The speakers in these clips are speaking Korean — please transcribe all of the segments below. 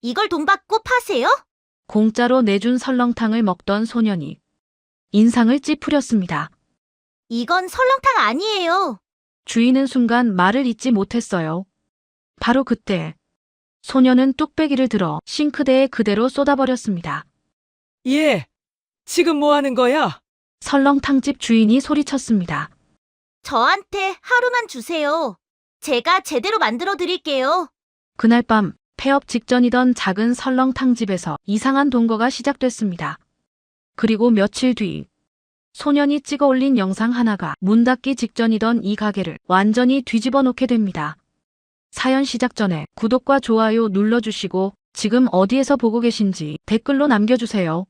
이걸 돈 받고 파세요? 공짜로 내준 설렁탕을 먹던 소년이 인상을 찌푸렸습니다. 이건 설렁탕 아니에요. 주인은 순간 말을 잇지 못했어요. 바로 그때 소년은 뚝배기를 들어 싱크대에 그대로 쏟아버렸습니다. 얘, 지금 뭐 하는 거야? 설렁탕집 주인이 소리쳤습니다. 저한테 하루만 주세요. 제가 제대로 만들어 드릴게요. 그날 밤 폐업 직전이던 작은 설렁탕집에서 이상한 동거가 시작됐습니다. 그리고 며칠 뒤 소년이 찍어 올린 영상 하나가 문 닫기 직전이던 이 가게를 완전히 뒤집어 놓게 됩니다. 사연 시작 전에 구독과 좋아요 눌러주시고 지금 어디에서 보고 계신지 댓글로 남겨주세요.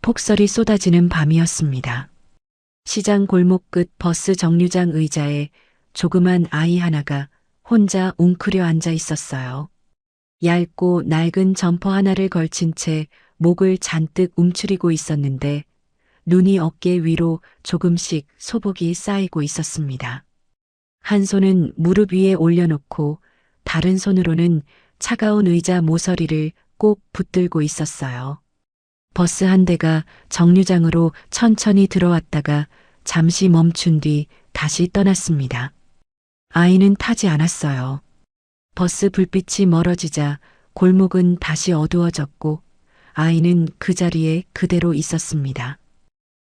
폭설이 쏟아지는 밤이었습니다. 시장 골목 끝 버스 정류장 의자에 조그만 아이 하나가 혼자 웅크려 앉아 있었어요. 얇고 낡은 점퍼 하나를 걸친 채 목을 잔뜩 움츠리고 있었는데 눈이 어깨 위로 조금씩 소복이 쌓이고 있었습니다. 한 손은 무릎 위에 올려놓고 다른 손으로는 차가운 의자 모서리를 꼭 붙들고 있었어요. 버스 한 대가 정류장으로 천천히 들어왔다가 잠시 멈춘 뒤 다시 떠났습니다. 아이는 타지 않았어요. 버스 불빛이 멀어지자 골목은 다시 어두워졌고 아이는 그 자리에 그대로 있었습니다.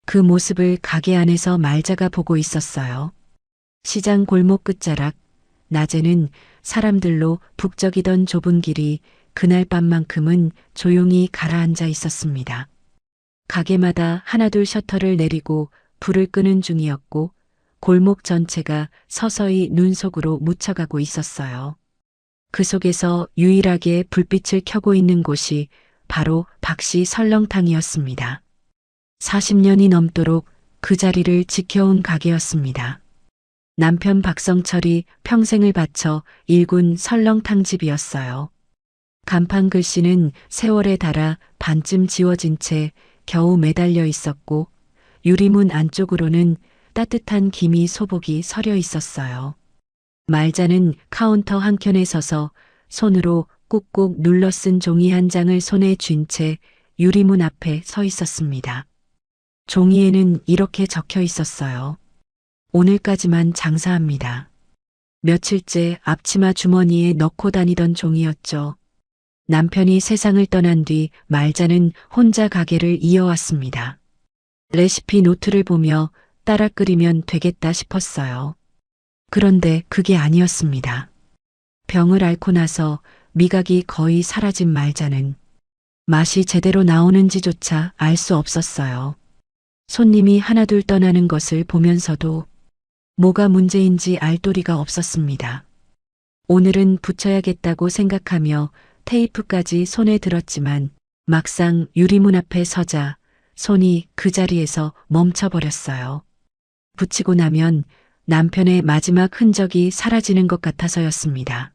그 모습을 가게 안에서 말자가 보고 있었어요. 시장 골목 끝자락, 낮에는 사람들로 북적이던 좁은 길이 그날 밤만큼은 조용히 가라앉아 있었습니다. 가게마다 하나둘 셔터를 내리고 불을 끄는 중이었고 골목 전체가 서서히 눈 속으로 묻혀가고 있었어요. 그 속에서 유일하게 불빛을 켜고 있는 곳이 바로 박씨 설렁탕이었습니다. 40년이 넘도록 그 자리를 지켜온 가게였습니다. 남편 박성철이 평생을 바쳐 일군 설렁탕집이었어요. 간판 글씨는 세월에 닳아 반쯤 지워진 채 겨우 매달려 있었고 유리문 안쪽으로는 따뜻한 김이 소복이 서려 있었어요. 말자는 카운터 한켠에 서서 손으로 꾹꾹 눌러 쓴 종이 한 장을 손에 쥔 채 유리문 앞에 서 있었습니다. 종이에는 이렇게 적혀 있었어요. 오늘까지만 장사합니다. 며칠째 앞치마 주머니에 넣고 다니던 종이였죠. 남편이 세상을 떠난 뒤 말자는 혼자 가게를 이어왔습니다. 레시피 노트를 보며 따라 끓이면 되겠다 싶었어요. 그런데 그게 아니었습니다. 병을 앓고 나서 미각이 거의 사라진 말자는 맛이 제대로 나오는지조차 알 수 없었어요. 손님이 하나둘 떠나는 것을 보면서도 뭐가 문제인지 알 도리가 없었습니다. 오늘은 붙여야겠다고 생각하며 테이프까지 손에 들었지만 막상 유리문 앞에 서자 손이 그 자리에서 멈춰버렸어요. 붙이고 나면 남편의 마지막 흔적이 사라지는 것 같아서였습니다.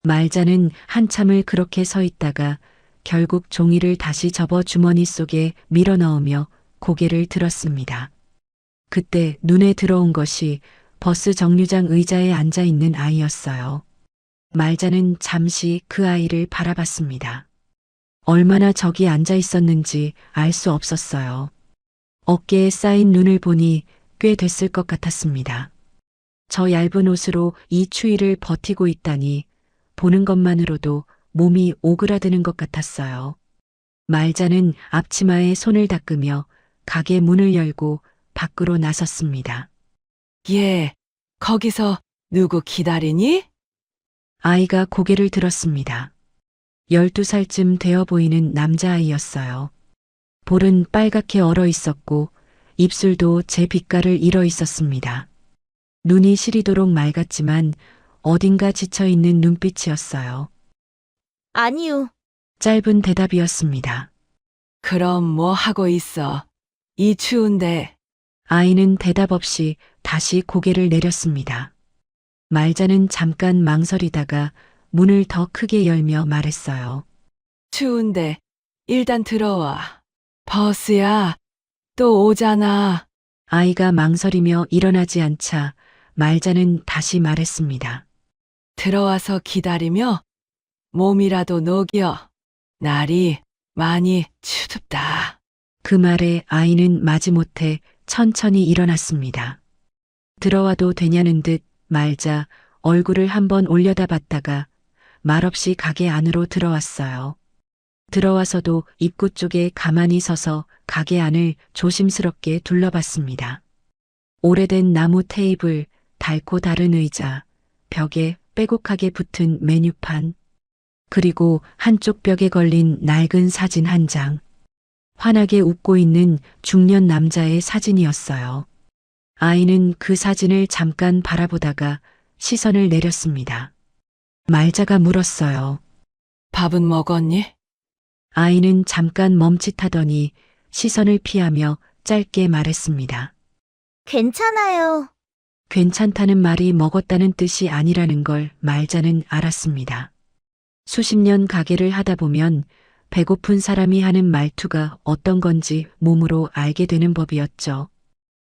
말자는 한참을 그렇게 서 있다가 결국 종이를 다시 접어 주머니 속에 밀어넣으며 고개를 들었습니다. 그때 눈에 들어온 것이 버스 정류장 의자에 앉아 있는 아이였어요. 말자는 잠시 그 아이를 바라봤습니다. 얼마나 저기 앉아 있었는지 알 수 없었어요. 어깨에 쌓인 눈을 보니 꽤 됐을 것 같았습니다. 저 얇은 옷으로 이 추위를 버티고 있다니 보는 것만으로도 몸이 오그라드는 것 같았어요. 말자는 앞치마에 손을 닦으며 가게 문을 열고 밖으로 나섰습니다. 얘, 거기서 누구 기다리니? 아이가 고개를 들었습니다. 12살쯤 되어 보이는 남자아이였어요. 볼은 빨갛게 얼어 있었고 입술도 제 빛깔을 잃어 있었습니다. 눈이 시리도록 맑았지만 어딘가 지쳐있는 눈빛이었어요. 아니요. 짧은 대답이었습니다. 그럼 뭐 하고 있어? 이 추운데. 아이는 대답 없이 다시 고개를 내렸습니다. 말자는 잠깐 망설이다가 문을 더 크게 열며 말했어요. 추운데 일단 들어와. 버스야, 또 오잖아. 아이가 망설이며 일어나지 않자 말자는 다시 말했습니다. 들어와서 기다리며 몸이라도 녹여. 날이 많이 춥다. 그 말에 아이는 마지못해 천천히 일어났습니다. 들어와도 되냐는 듯 말자 얼굴을 한번 올려다봤다가 말없이 가게 안으로 들어왔어요. 들어와서도 입구 쪽에 가만히 서서 가게 안을 조심스럽게 둘러봤습니다. 오래된 나무 테이블, 닳고 다른 의자, 벽에 빼곡하게 붙은 메뉴판, 그리고 한쪽 벽에 걸린 낡은 사진 한 장. 환하게 웃고 있는 중년 남자의 사진이었어요. 아이는 그 사진을 잠깐 바라보다가 시선을 내렸습니다. 말자가 물었어요. 밥은 먹었니? 아이는 잠깐 멈칫하더니 시선을 피하며 짧게 말했습니다. 괜찮아요. 괜찮다는 말이 먹었다는 뜻이 아니라는 걸 말자는 알았습니다. 수십 년 가게를 하다 보면 배고픈 사람이 하는 말투가 어떤 건지 몸으로 알게 되는 법이었죠.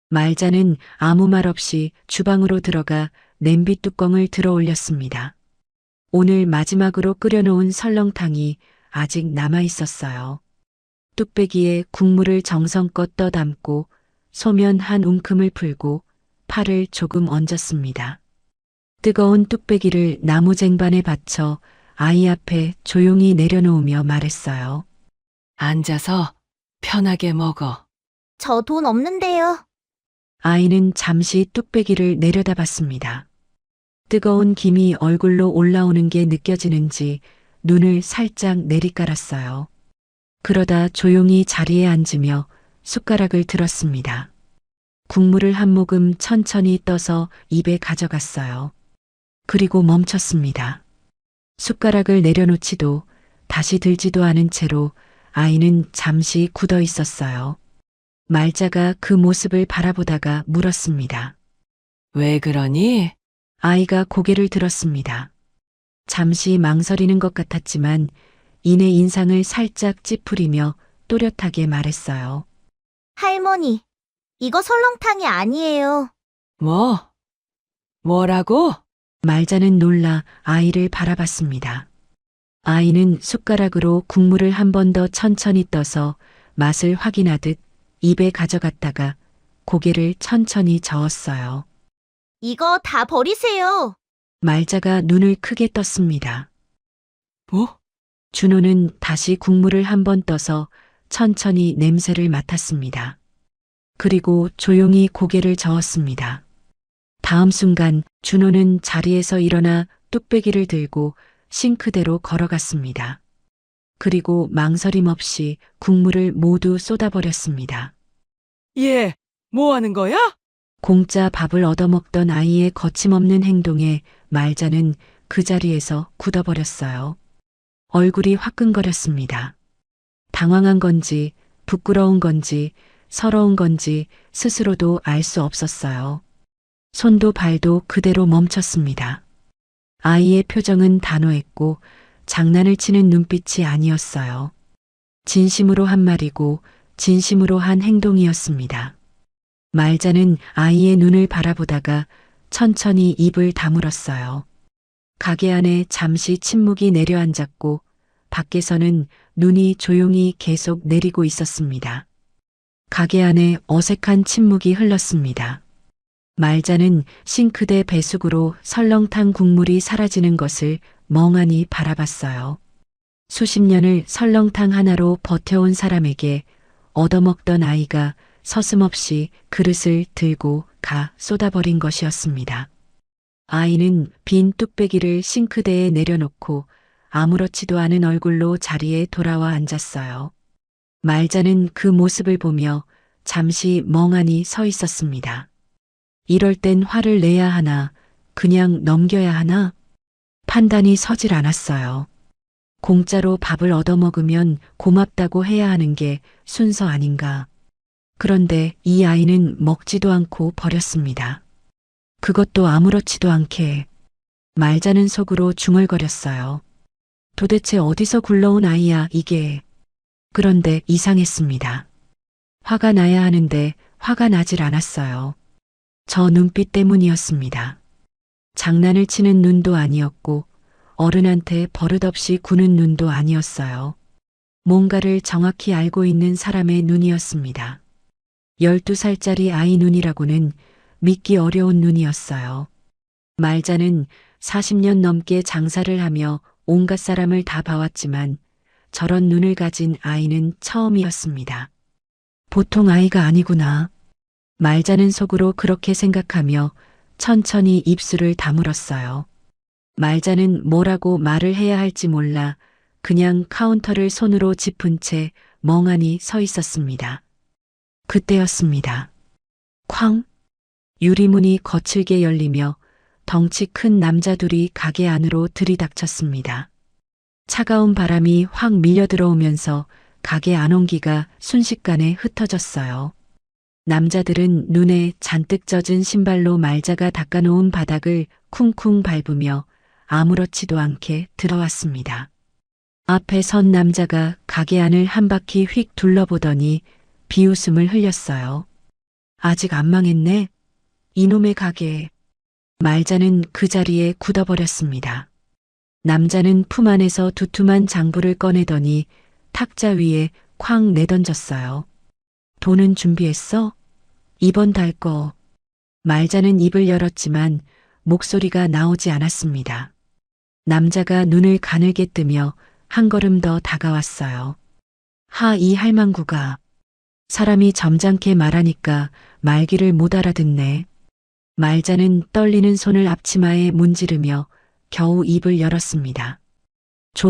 말자는 아무 말 없이 주방으로 들어가 냄비 뚜껑을 들어 올렸습니다. 오늘 마지막으로 끓여놓은 설렁탕이 아직 남아 있었어요. 뚝배기에 국물을 정성껏 떠담고 소면 한 움큼을 풀고 팔을 조금 얹었습니다. 뜨거운 뚝배기를 나무 쟁반에 받쳐 아이 앞에 조용히 내려놓으며 말했어요. 앉아서 편하게 먹어. 저 돈 없는데요. 아이는 잠시 뚝배기를 내려다봤습니다. 뜨거운 김이 얼굴로 올라오는 게 느껴지는지 눈을 살짝 내리깔았어요. 그러다 조용히 자리에 앉으며 숟가락을 들었습니다. 국물을 한 모금 천천히 떠서 입에 가져갔어요. 그리고 멈췄습니다. 숟가락을 내려놓지도 다시 들지도 않은 채로 아이는 잠시 굳어 있었어요. 말자가 그 모습을 바라보다가 물었습니다. 왜 그러니? 아이가 고개를 들었습니다. 잠시 망설이는 것 같았지만 이내 인상을 살짝 찌푸리며 또렷하게 말했어요. 할머니, 이거 설렁탕이 아니에요. 뭐라고? 말자는 놀라 아이를 바라봤습니다. 아이는 숟가락으로 국물을 한 번 더 천천히 떠서 맛을 확인하듯 입에 가져갔다가 고개를 천천히 저었어요. 이거 다 버리세요. 말자가 눈을 크게 떴습니다. 뭐? 준호는 다시 국물을 한 번 떠서 천천히 냄새를 맡았습니다. 그리고 조용히 고개를 저었습니다. 다음 순간 준호는 자리에서 일어나 뚝배기를 들고 싱크대로 걸어갔습니다. 그리고 망설임 없이 국물을 모두 쏟아버렸습니다. 얘, 뭐 하는 거야? 공짜 밥을 얻어먹던 아이의 거침없는 행동에 말자는 그 자리에서 굳어버렸어요. 얼굴이 화끈거렸습니다. 당황한 건지, 부끄러운 건지, 서러운 건지 스스로도 알 수 없었어요. 손도 발도 그대로 멈췄습니다. 아이의 표정은 단호했고 장난을 치는 눈빛이 아니었어요. 진심으로 한 말이고 진심으로 한 행동이었습니다. 말자는 아이의 눈을 바라보다가 천천히 입을 다물었어요. 가게 안에 잠시 침묵이 내려앉았고 밖에서는 눈이 조용히 계속 내리고 있었습니다. 가게 안에 어색한 침묵이 흘렀습니다. 말자는 싱크대 배수구로 설렁탕 국물이 사라지는 것을 멍하니 바라봤어요. 수십 년을 설렁탕 하나로 버텨온 사람에게 얻어먹던 아이가 서슴없이 그릇을 들고 가 쏟아버린 것이었습니다. 아이는 빈 뚝배기를 싱크대에 내려놓고 아무렇지도 않은 얼굴로 자리에 돌아와 앉았어요. 말자는 그 모습을 보며 잠시 멍하니 서 있었습니다. 이럴 땐 화를 내야 하나, 그냥 넘겨야 하나? 판단이 서질 않았어요. 공짜로 밥을 얻어먹으면 고맙다고 해야 하는 게 순서 아닌가. 그런데 이 아이는 먹지도 않고 버렸습니다. 그것도 아무렇지도 않게. 말자는 속으로 중얼거렸어요. 도대체 어디서 굴러온 아이야, 이게. 그런데 이상했습니다. 화가 나야 하는데 화가 나질 않았어요. 저 눈빛 때문이었습니다. 장난을 치는 눈도 아니었고 어른한테 버릇없이 구는 눈도 아니었어요. 뭔가를 정확히 알고 있는 사람의 눈이었습니다. 12살짜리 아이 눈이라고는 믿기 어려운 눈이었어요. 말자는 40년 넘게 장사를 하며 온갖 사람을 다 봐왔지만 저런 눈을 가진 아이는 처음이었습니다. 보통 아이가 아니구나. 말자는 속으로 그렇게 생각하며 천천히 입술을 다물었어요. 말자는 뭐라고 말을 해야 할지 몰라 그냥 카운터를 손으로 짚은 채 멍하니 서 있었습니다. 그때였습니다. 쾅! 유리문이 거칠게 열리며 덩치 큰 남자 둘이 가게 안으로 들이닥쳤습니다. 차가운 바람이 확 밀려 들어오면서 가게 안 온기가 순식간에 흩어졌어요. 남자들은 눈에 잔뜩 젖은 신발로 말자가 닦아놓은 바닥을 쿵쿵 밟으며 아무렇지도 않게 들어왔습니다. 앞에 선 남자가 가게 안을 한 바퀴 휙 둘러보더니 비웃음을 흘렸어요. 아직 안 망했네. 이놈의 가게. 말자는 그 자리에 굳어버렸습니다. 남자는 품 안에서 두툼한 장부를 꺼내더니 탁자 위에 쾅 내던졌어요. 돈은 준비했어? 이번 달 거. 말자는 입을 열었지만 목소리가 나오지 않았습니다. 남자가 눈을 가늘게 뜨며 한 걸음 더 다가왔어요. 이 할망구가. 사람이 점잖게 말하니까 말귀를 못 알아듣네. 말자는 떨리는 손을 앞치마에 문지르며 겨우 입을 열었습니다.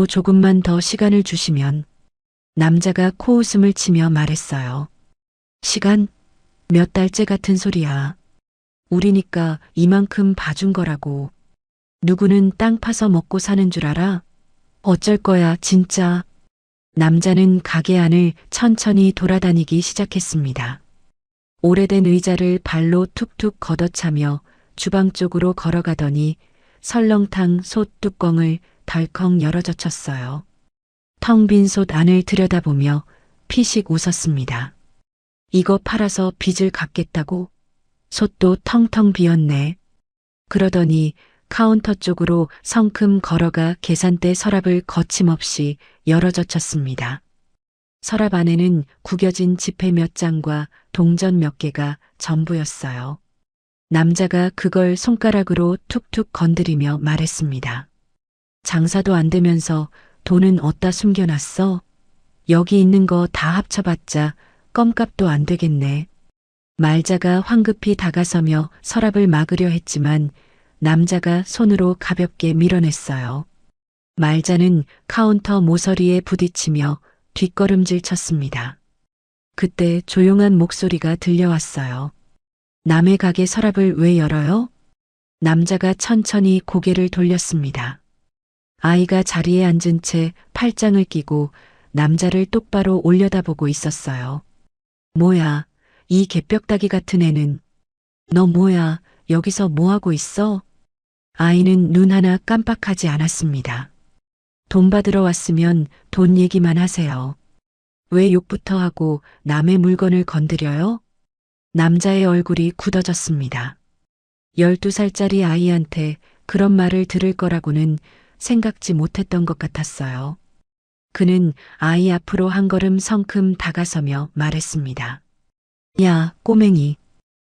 조금만 더 시간을 주시면. 남자가 코웃음을 치며 말했어요. 시간? 몇 달째 같은 소리야. 우리니까 이만큼 봐준 거라고. 누구는 땅 파서 먹고 사는 줄 알아? 어쩔 거야, 진짜. 남자는 가게 안을 천천히 돌아다니기 시작했습니다. 오래된 의자를 발로 툭툭 걷어차며 주방 쪽으로 걸어가더니 설렁탕 솥 뚜껑을 덜컥 열어젖혔어요. 텅 빈 솥 안을 들여다보며 피식 웃었습니다. 이거 팔아서 빚을 갚겠다고? 솥도 텅텅 비었네. 그러더니 카운터 쪽으로 성큼 걸어가 계산대 서랍을 거침없이 열어젖혔습니다. 서랍 안에는 구겨진 지폐 몇 장과 동전 몇 개가 전부였어요. 남자가 그걸 손가락으로 툭툭 건드리며 말했습니다. 장사도 안 되면서 돈은 어디다 숨겨놨어? 여기 있는 거 다 합쳐봤자 껌값도 안 되겠네. 말자가 황급히 다가서며 서랍을 막으려 했지만 남자가 손으로 가볍게 밀어냈어요. 말자는 카운터 모서리에 부딪히며 뒷걸음질 쳤습니다. 그때 조용한 목소리가 들려왔어요. 남의 가게 서랍을 왜 열어요? 남자가 천천히 고개를 돌렸습니다. 아이가 자리에 앉은 채 팔짱을 끼고 남자를 똑바로 올려다보고 있었어요. 뭐야, 이 개벽다기 같은 애는. 너 뭐야, 여기서 뭐하고 있어? 아이는 눈 하나 깜빡하지 않았습니다. 돈 받으러 왔으면 돈 얘기만 하세요. 왜 욕부터 하고 남의 물건을 건드려요? 남자의 얼굴이 굳어졌습니다. 12살짜리 아이한테 그런 말을 들을 거라고는 생각지 못했던 것 같았어요. 그는 아이 앞으로 한 걸음 성큼 다가서며 말했습니다. 야, 꼬맹이.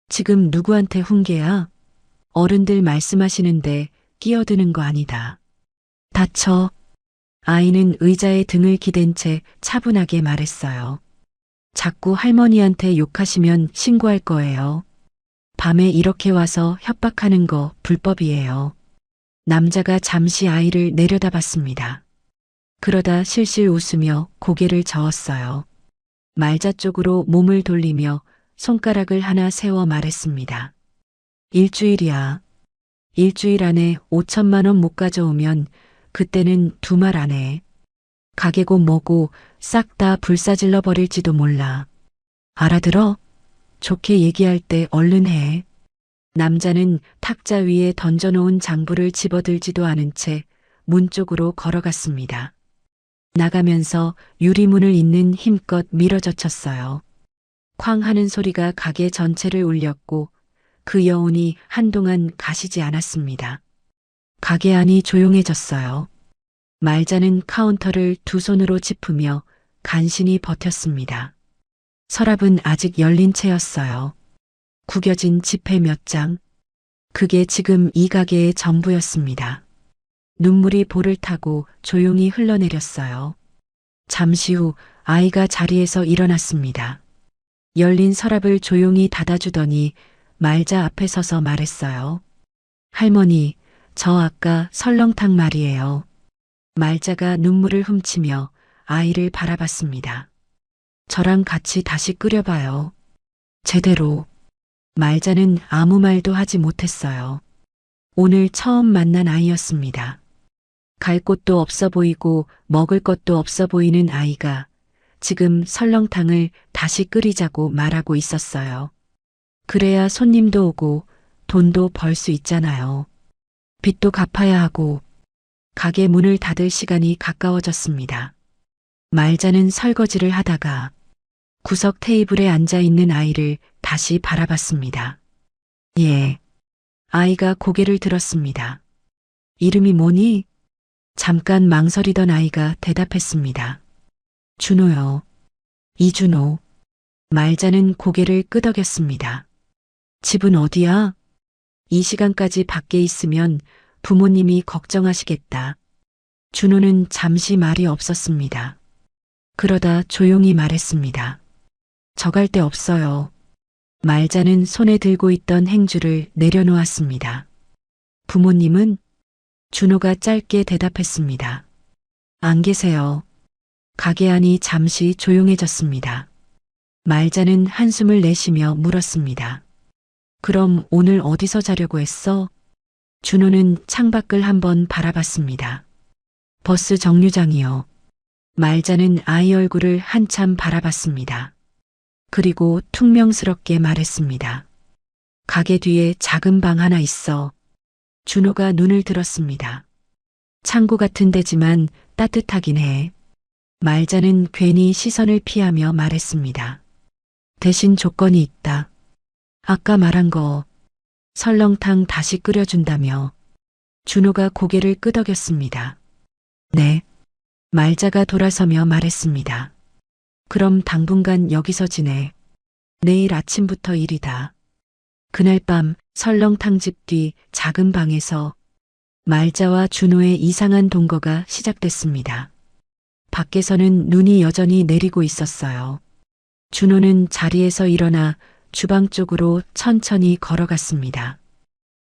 지금 누구한테 훈계야? 어른들 말씀하시는데 끼어드는 거 아니다. 다쳐. 아이는 의자에 등을 기댄 채 차분하게 말했어요. 자꾸 할머니한테 욕하시면 신고할 거예요. 밤에 이렇게 와서 협박하는 거 불법이에요. 남자가 잠시 아이를 내려다봤습니다. 그러다 실실 웃으며 고개를 저었어요. 말자 쪽으로 몸을 돌리며 손가락을 하나 세워 말했습니다. 일주일이야. 일주일 안에 5천만 원 못 가져오면 그때는 두 말 안 해. 가게고 뭐고 싹 다 불사질러 버릴지도 몰라. 알아들어? 좋게 얘기할 때 얼른 해. 남자는 탁자 위에 던져놓은 장부를 집어들지도 않은 채 문 쪽으로 걸어갔습니다. 나가면서 유리문을 잇는 힘껏 밀어젖혔어요. 쾅 하는 소리가 가게 전체를 울렸고 그 여운이 한동안 가시지 않았습니다. 가게 안이 조용해졌어요. 말자는 카운터를 두 손으로 짚으며 간신히 버텼습니다. 서랍은 아직 열린 채였어요. 구겨진 지폐 몇 장. 그게 지금 이 가게의 전부였습니다. 눈물이 볼을 타고 조용히 흘러내렸어요. 잠시 후 아이가 자리에서 일어났습니다. 열린 서랍을 조용히 닫아주더니 말자 앞에 서서 말했어요. 할머니, 저 아까 설렁탕 말이에요. 말자가 눈물을 훔치며 아이를 바라봤습니다. 저랑 같이 다시 끓여봐요. 제대로. 말자는 아무 말도 하지 못했어요. 오늘 처음 만난 아이였습니다. 갈 곳도 없어 보이고 먹을 것도 없어 보이는 아이가 지금 설렁탕을 다시 끓이자고 말하고 있었어요. 그래야 손님도 오고 돈도 벌 수 있잖아요. 빚도 갚아야 하고. 가게 문을 닫을 시간이 가까워졌습니다. 말자는 설거지를 하다가 구석 테이블에 앉아 있는 아이를 다시 바라봤습니다. 예. 아이가 고개를 들었습니다. 이름이 뭐니? 잠깐 망설이던 아이가 대답했습니다. 준호요. 이준호. 말자는 고개를 끄덕였습니다. 집은 어디야? 이 시간까지 밖에 있으면 부모님이 걱정하시겠다. 준호는 잠시 말이 없었습니다. 그러다 조용히 말했습니다. 저 갈 데 없어요. 말자는 손에 들고 있던 행주를 내려놓았습니다. 부모님은? 준호가 짧게 대답했습니다. 안 계세요. 가게 안이 잠시 조용해졌습니다. 말자는 한숨을 내쉬며 물었습니다. 그럼 오늘 어디서 자려고 했어? 준호는 창밖을 한번 바라봤습니다. 버스 정류장이요. 말자는 아이 얼굴을 한참 바라봤습니다. 그리고 퉁명스럽게 말했습니다. 가게 뒤에 작은 방 하나 있어. 준호가 눈을 들었습니다. 창고 같은 데지만 따뜻하긴 해. 말자는 괜히 시선을 피하며 말했습니다. 대신 조건이 있다. 아까 말한 거 설렁탕 다시 끓여준다며. 준호가 고개를 끄덕였습니다. 네. 말자가 돌아서며 말했습니다. 그럼 당분간 여기서 지내. 내일 아침부터 일이다. 그날 밤 설렁탕집 뒤 작은 방에서 말자와 준호의 이상한 동거가 시작됐습니다. 밖에서는 눈이 여전히 내리고 있었어요. 준호는 자리에서 일어나 주방 쪽으로 천천히 걸어갔습니다.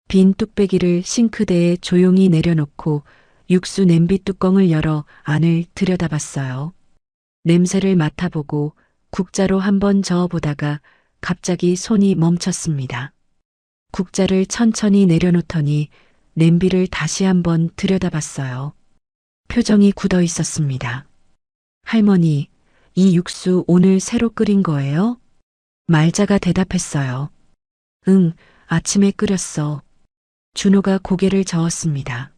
빈 뚝배기를 싱크대에 조용히 내려놓고 육수 냄비 뚜껑을 열어 안을 들여다봤어요. 냄새를 맡아보고 국자로 한번 저어보다가 갑자기 손이 멈췄습니다. 국자를 천천히 내려놓더니 냄비를 다시 한번 들여다봤어요. 표정이 굳어 있었습니다. 할머니, 이 육수 오늘 새로 끓인 거예요? 말자가 대답했어요. 응, 아침에 끓였어. 준호가 고개를 저었습니다.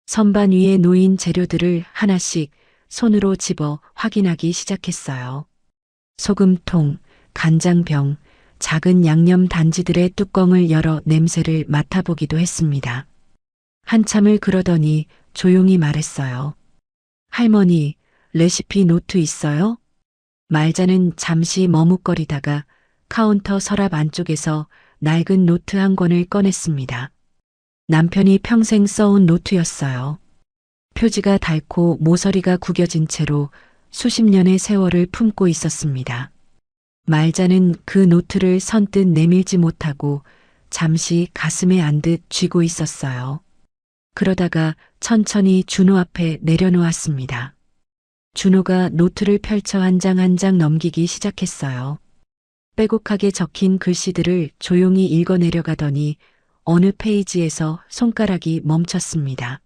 선반 위에 놓인 재료들을 하나씩 손으로 집어 확인하기 시작했어요. 소금통, 간장병, 작은 양념 단지들의 뚜껑을 열어 냄새를 맡아보기도 했습니다. 한참을 그러더니 조용히 말했어요. 할머니, 레시피 노트 있어요? 말자는 잠시 머뭇거리다가 카운터 서랍 안쪽에서 낡은 노트 한 권을 꺼냈습니다. 남편이 평생 써온 노트였어요. 표지가 닳고 모서리가 구겨진 채로 수십 년의 세월을 품고 있었습니다. 말자는 그 노트를 선뜻 내밀지 못하고 잠시 가슴에 안듯 쥐고 있었어요. 그러다가 천천히 준호 앞에 내려놓았습니다. 준호가 노트를 펼쳐 한 장 한 장 넘기기 시작했어요. 빼곡하게 적힌 글씨들을 조용히 읽어 내려가더니 어느 페이지에서 손가락이 멈췄습니다.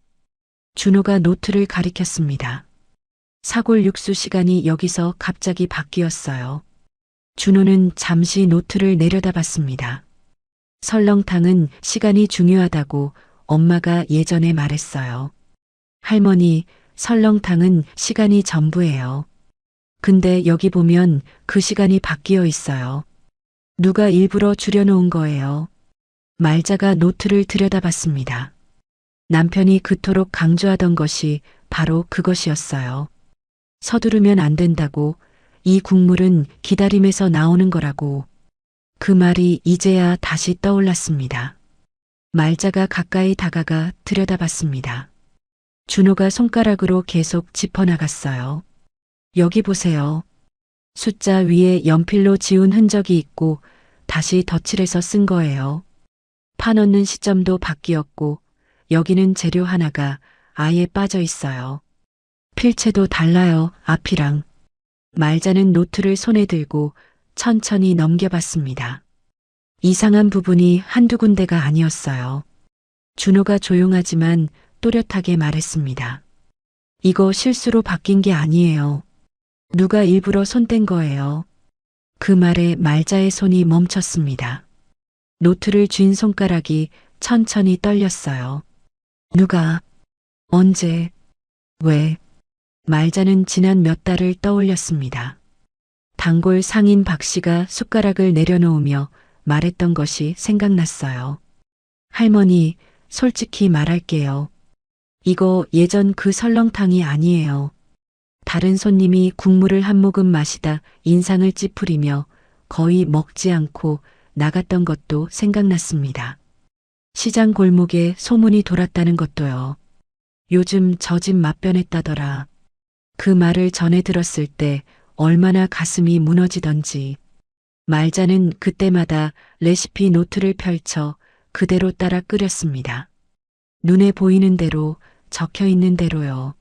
준호가 노트를 가리켰습니다. 사골 육수 시간이 여기서 갑자기 바뀌었어요. 준호는 잠시 노트를 내려다봤습니다. 설렁탕은 시간이 중요하다고 엄마가 예전에 말했어요. 할머니, 설렁탕은 시간이 전부예요. 근데 여기 보면 그 시간이 바뀌어 있어요. 누가 일부러 줄여놓은 거예요. 말자가 노트를 들여다봤습니다. 남편이 그토록 강조하던 것이 바로 그것이었어요. 서두르면 안 된다고. 이 국물은 기다림에서 나오는 거라고. 그 말이 이제야 다시 떠올랐습니다. 말자가 가까이 다가가 들여다봤습니다. 준호가 손가락으로 계속 짚어나갔어요. 여기 보세요. 숫자 위에 연필로 지운 흔적이 있고 다시 덧칠해서 쓴 거예요. 파 넣는 시점도 바뀌었고 여기는 재료 하나가 아예 빠져 있어요. 필체도 달라요, 앞이랑. 말자는 노트를 손에 들고 천천히 넘겨봤습니다. 이상한 부분이 한두 군데가 아니었어요. 준호가 조용하지만 또렷하게 말했습니다. 이거 실수로 바뀐 게 아니에요. 누가 일부러 손 뗀 거예요. 그 말에 말자의 손이 멈췄습니다. 노트를 쥔 손가락이 천천히 떨렸어요. 누가? 언제? 왜? 말자는 지난 몇 달을 떠올렸습니다. 단골 상인 박 씨가 숟가락을 내려놓으며 말했던 것이 생각났어요. 할머니, 솔직히 말할게요. 이거 예전 그 설렁탕이 아니에요. 다른 손님이 국물을 한 모금 마시다 인상을 찌푸리며 거의 먹지 않고 나갔던 것도 생각났습니다. 시장 골목에 소문이 돌았다는 것도요. 요즘 저 집 맛변했다더라. 그 말을 전해 들었을 때 얼마나 가슴이 무너지던지. 말자는 그때마다 레시피 노트를 펼쳐 그대로 따라 끓였습니다. 눈에 보이는 대로 적혀 있는 대로요.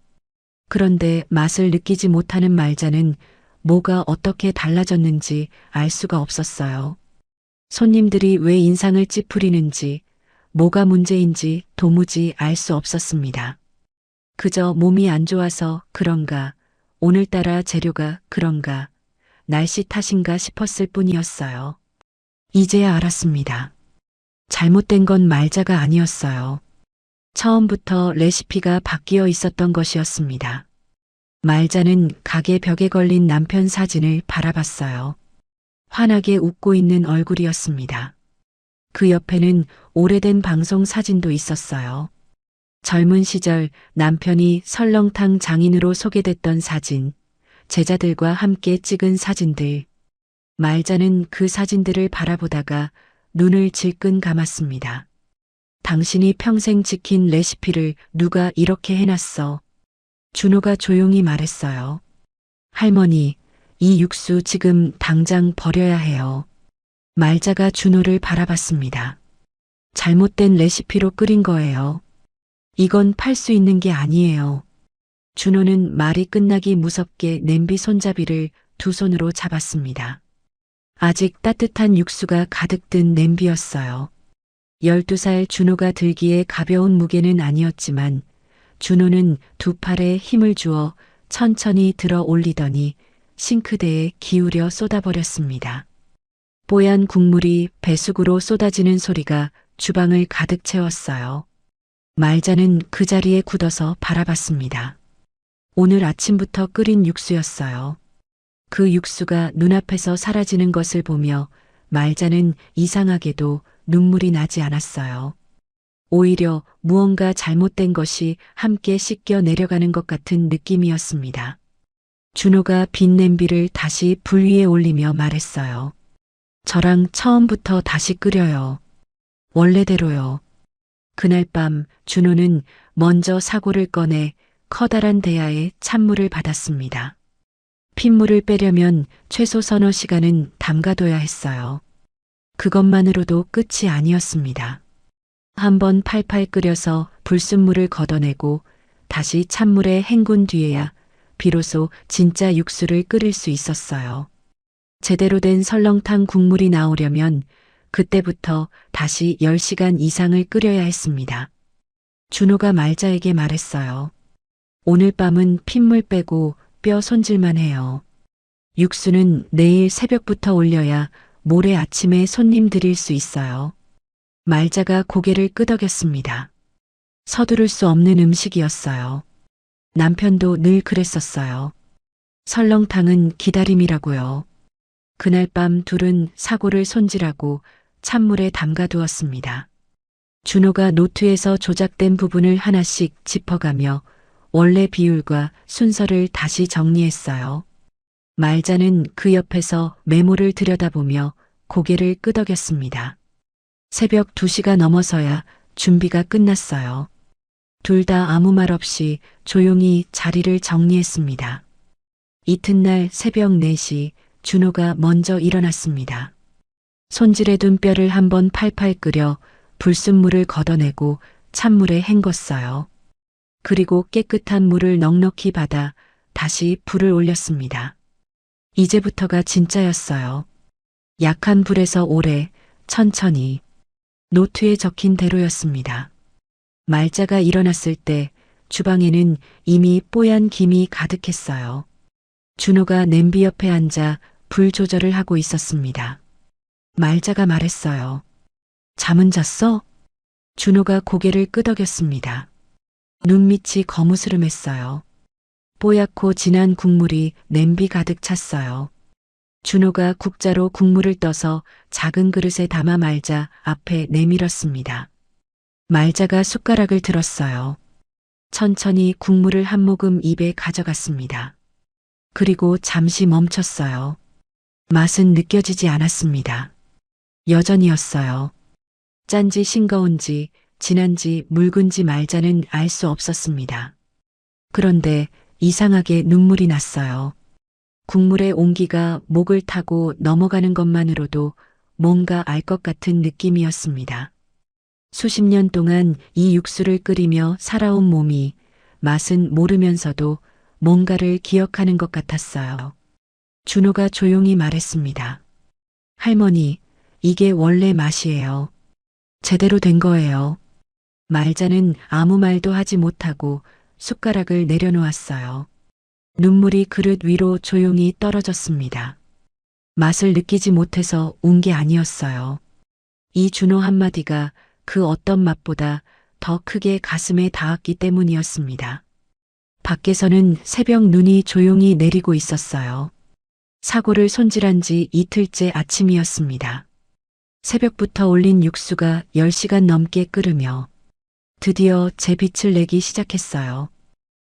그런데 맛을 느끼지 못하는 말자는 뭐가 어떻게 달라졌는지 알 수가 없었어요. 손님들이 왜 인상을 찌푸리는지, 뭐가 문제인지 도무지 알 수 없었습니다. 그저 몸이 안 좋아서 그런가, 오늘따라 재료가 그런가, 날씨 탓인가 싶었을 뿐이었어요. 이제야 알았습니다. 잘못된 건 말자가 아니었어요. 처음부터 레시피가 바뀌어 있었던 것이었습니다. 말자는 가게 벽에 걸린 남편 사진을 바라봤어요. 환하게 웃고 있는 얼굴이었습니다. 그 옆에는 오래된 방송 사진도 있었어요. 젊은 시절 남편이 설렁탕 장인으로 소개됐던 사진, 제자들과 함께 찍은 사진들. 말자는 그 사진들을 바라보다가 눈을 질끈 감았습니다. 당신이 평생 지킨 레시피를 누가 이렇게 해놨어? 준호가 조용히 말했어요. 할머니, 이 육수 지금 당장 버려야 해요. 말자가 준호를 바라봤습니다. 잘못된 레시피로 끓인 거예요. 이건 팔 수 있는 게 아니에요. 준호는 말이 끝나기 무섭게 냄비 손잡이를 두 손으로 잡았습니다. 아직 따뜻한 육수가 가득 든 냄비였어요. 12살 준호가 들기에 가벼운 무게는 아니었지만 준호는 두 팔에 힘을 주어 천천히 들어 올리더니 싱크대에 기울여 쏟아버렸습니다. 뽀얀 국물이 배수구로 쏟아지는 소리가 주방을 가득 채웠어요. 말자는 그 자리에 굳어서 바라봤습니다. 오늘 아침부터 끓인 육수였어요. 그 육수가 눈앞에서 사라지는 것을 보며 말자는 이상하게도 눈물이 나지 않았어요. 오히려 무언가 잘못된 것이 함께 씻겨 내려가는 것 같은 느낌이었습니다. 준호가 빈 냄비를 다시 불 위에 올리며 말했어요. 저랑 처음부터 다시 끓여요. 원래대로요. 그날 밤 준호는 먼저 사고를 꺼내 커다란 대야에 찬물을 받았습니다. 핏물을 빼려면 최소 서너 시간은 담가둬야 했어요. 그것만으로도 끝이 아니었습니다. 한번 팔팔 끓여서 불순물을 걷어내고 다시 찬물에 헹군 뒤에야 비로소 진짜 육수를 끓일 수 있었어요. 제대로 된 설렁탕 국물이 나오려면 그때부터 다시 10시간 이상을 끓여야 했습니다. 준호가 말자에게 말했어요. 오늘 밤은 핏물 빼고 뼈 손질만 해요. 육수는 내일 새벽부터 올려야 모레 아침에 손님 드릴 수 있어요. 말자가 고개를 끄덕였습니다. 서두를 수 없는 음식이었어요. 남편도 늘 그랬었어요. 설렁탕은 기다림이라고요. 그날 밤 둘은 사고를 손질하고 찬물에 담가두었습니다. 준호가 노트에서 조작된 부분을 하나씩 짚어가며 원래 비율과 순서를 다시 정리했어요. 말자는 그 옆에서 메모를 들여다보며 고개를 끄덕였습니다. 새벽 2시가 넘어서야 준비가 끝났어요. 둘 다 아무 말 없이 조용히 자리를 정리했습니다. 이튿날 새벽 4시 준호가 먼저 일어났습니다. 손질해 둔 뼈를 한번 팔팔 끓여 불순물을 걷어내고 찬물에 헹궜어요. 그리고 깨끗한 물을 넉넉히 받아 다시 불을 올렸습니다. 이제부터가 진짜였어요. 약한 불에서 오래, 천천히. 노트에 적힌 대로였습니다. 말자가 일어났을 때 주방에는 이미 뽀얀 김이 가득했어요. 준호가 냄비 옆에 앉아 불 조절을 하고 있었습니다. 말자가 말했어요. 잠은 잤어? 준호가 고개를 끄덕였습니다. 눈밑이 거무스름했어요. 뽀얗고 진한 국물이 냄비 가득 찼어요. 준호가 국자로 국물을 떠서 작은 그릇에 담아 말자 앞에 내밀었습니다. 말자가 숟가락을 들었어요. 천천히 국물을 한 모금 입에 가져갔습니다. 그리고 잠시 멈췄어요. 맛은 느껴지지 않았습니다. 여전이었어요. 짠지 싱거운지 진한지 묽은지 말자는 알 수 없었습니다. 그런데 이상하게 눈물이 났어요. 국물의 온기가 목을 타고 넘어가는 것만으로도 뭔가 알 것 같은 느낌이었습니다. 수십 년 동안 이 육수를 끓이며 살아온 몸이 맛은 모르면서도 뭔가를 기억하는 것 같았어요. 준호가 조용히 말했습니다. 할머니, 이게 원래 맛이에요. 제대로 된 거예요. 말자는 아무 말도 하지 못하고 숟가락을 내려놓았어요. 눈물이 그릇 위로 조용히 떨어졌습니다. 맛을 느끼지 못해서 운 게 아니었어요. 이 준호 한마디가 그 어떤 맛보다 더 크게 가슴에 닿았기 때문이었습니다. 밖에서는 새벽 눈이 조용히 내리고 있었어요. 사고를 손질한 지 이틀째 아침이었습니다. 새벽부터 올린 육수가 10시간 넘게 끓으며 드디어 제 빛을 내기 시작했어요.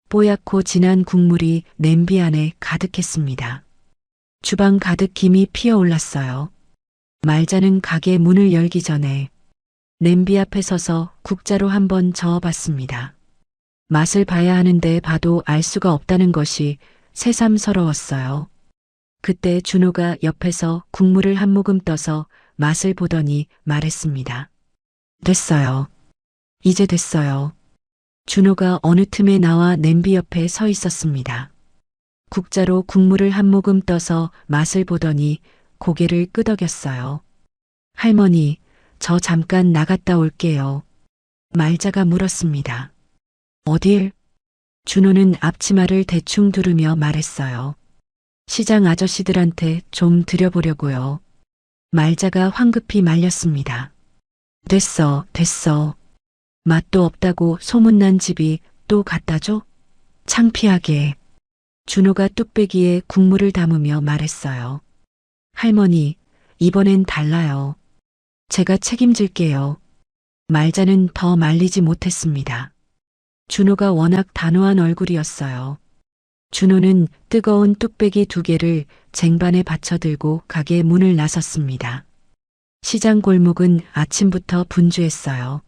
뽀얗고 진한 국물이 냄비 안에 가득했습니다. 주방 가득 김이 피어올랐어요. 말자는 가게 문을 열기 전에 냄비 앞에 서서 국자로 한번 저어봤습니다. 맛을 봐야 하는데 봐도 알 수가 없다는 것이 새삼스러웠어요. 그때 준호가 옆에서 국물을 한 모금 떠서 맛을 보더니 말했습니다. 됐어요. 이제 됐어요. 준호가 어느 틈에 나와 냄비 옆에 서 있었습니다. 국자로 국물을 한 모금 떠서 맛을 보더니 고개를 끄덕였어요. 할머니, 저 잠깐 나갔다 올게요. 말자가 물었습니다. 어딜? 준호는 앞치마를 대충 두르며 말했어요. 시장 아저씨들한테 좀 드려보려고요. 말자가 황급히 말렸습니다. 됐어, 됐어. 맛도 없다고 소문난 집이 또 갖다 줘? 창피하게. 준호가 뚝배기에 국물을 담으며 말했어요. 할머니, 이번엔 달라요. 제가 책임질게요. 말자는 더 말리지 못했습니다. 준호가 워낙 단호한 얼굴이었어요. 준호는 뜨거운 뚝배기 2개를 쟁반에 받쳐들고 가게 문을 나섰습니다. 시장 골목은 아침부터 분주했어요.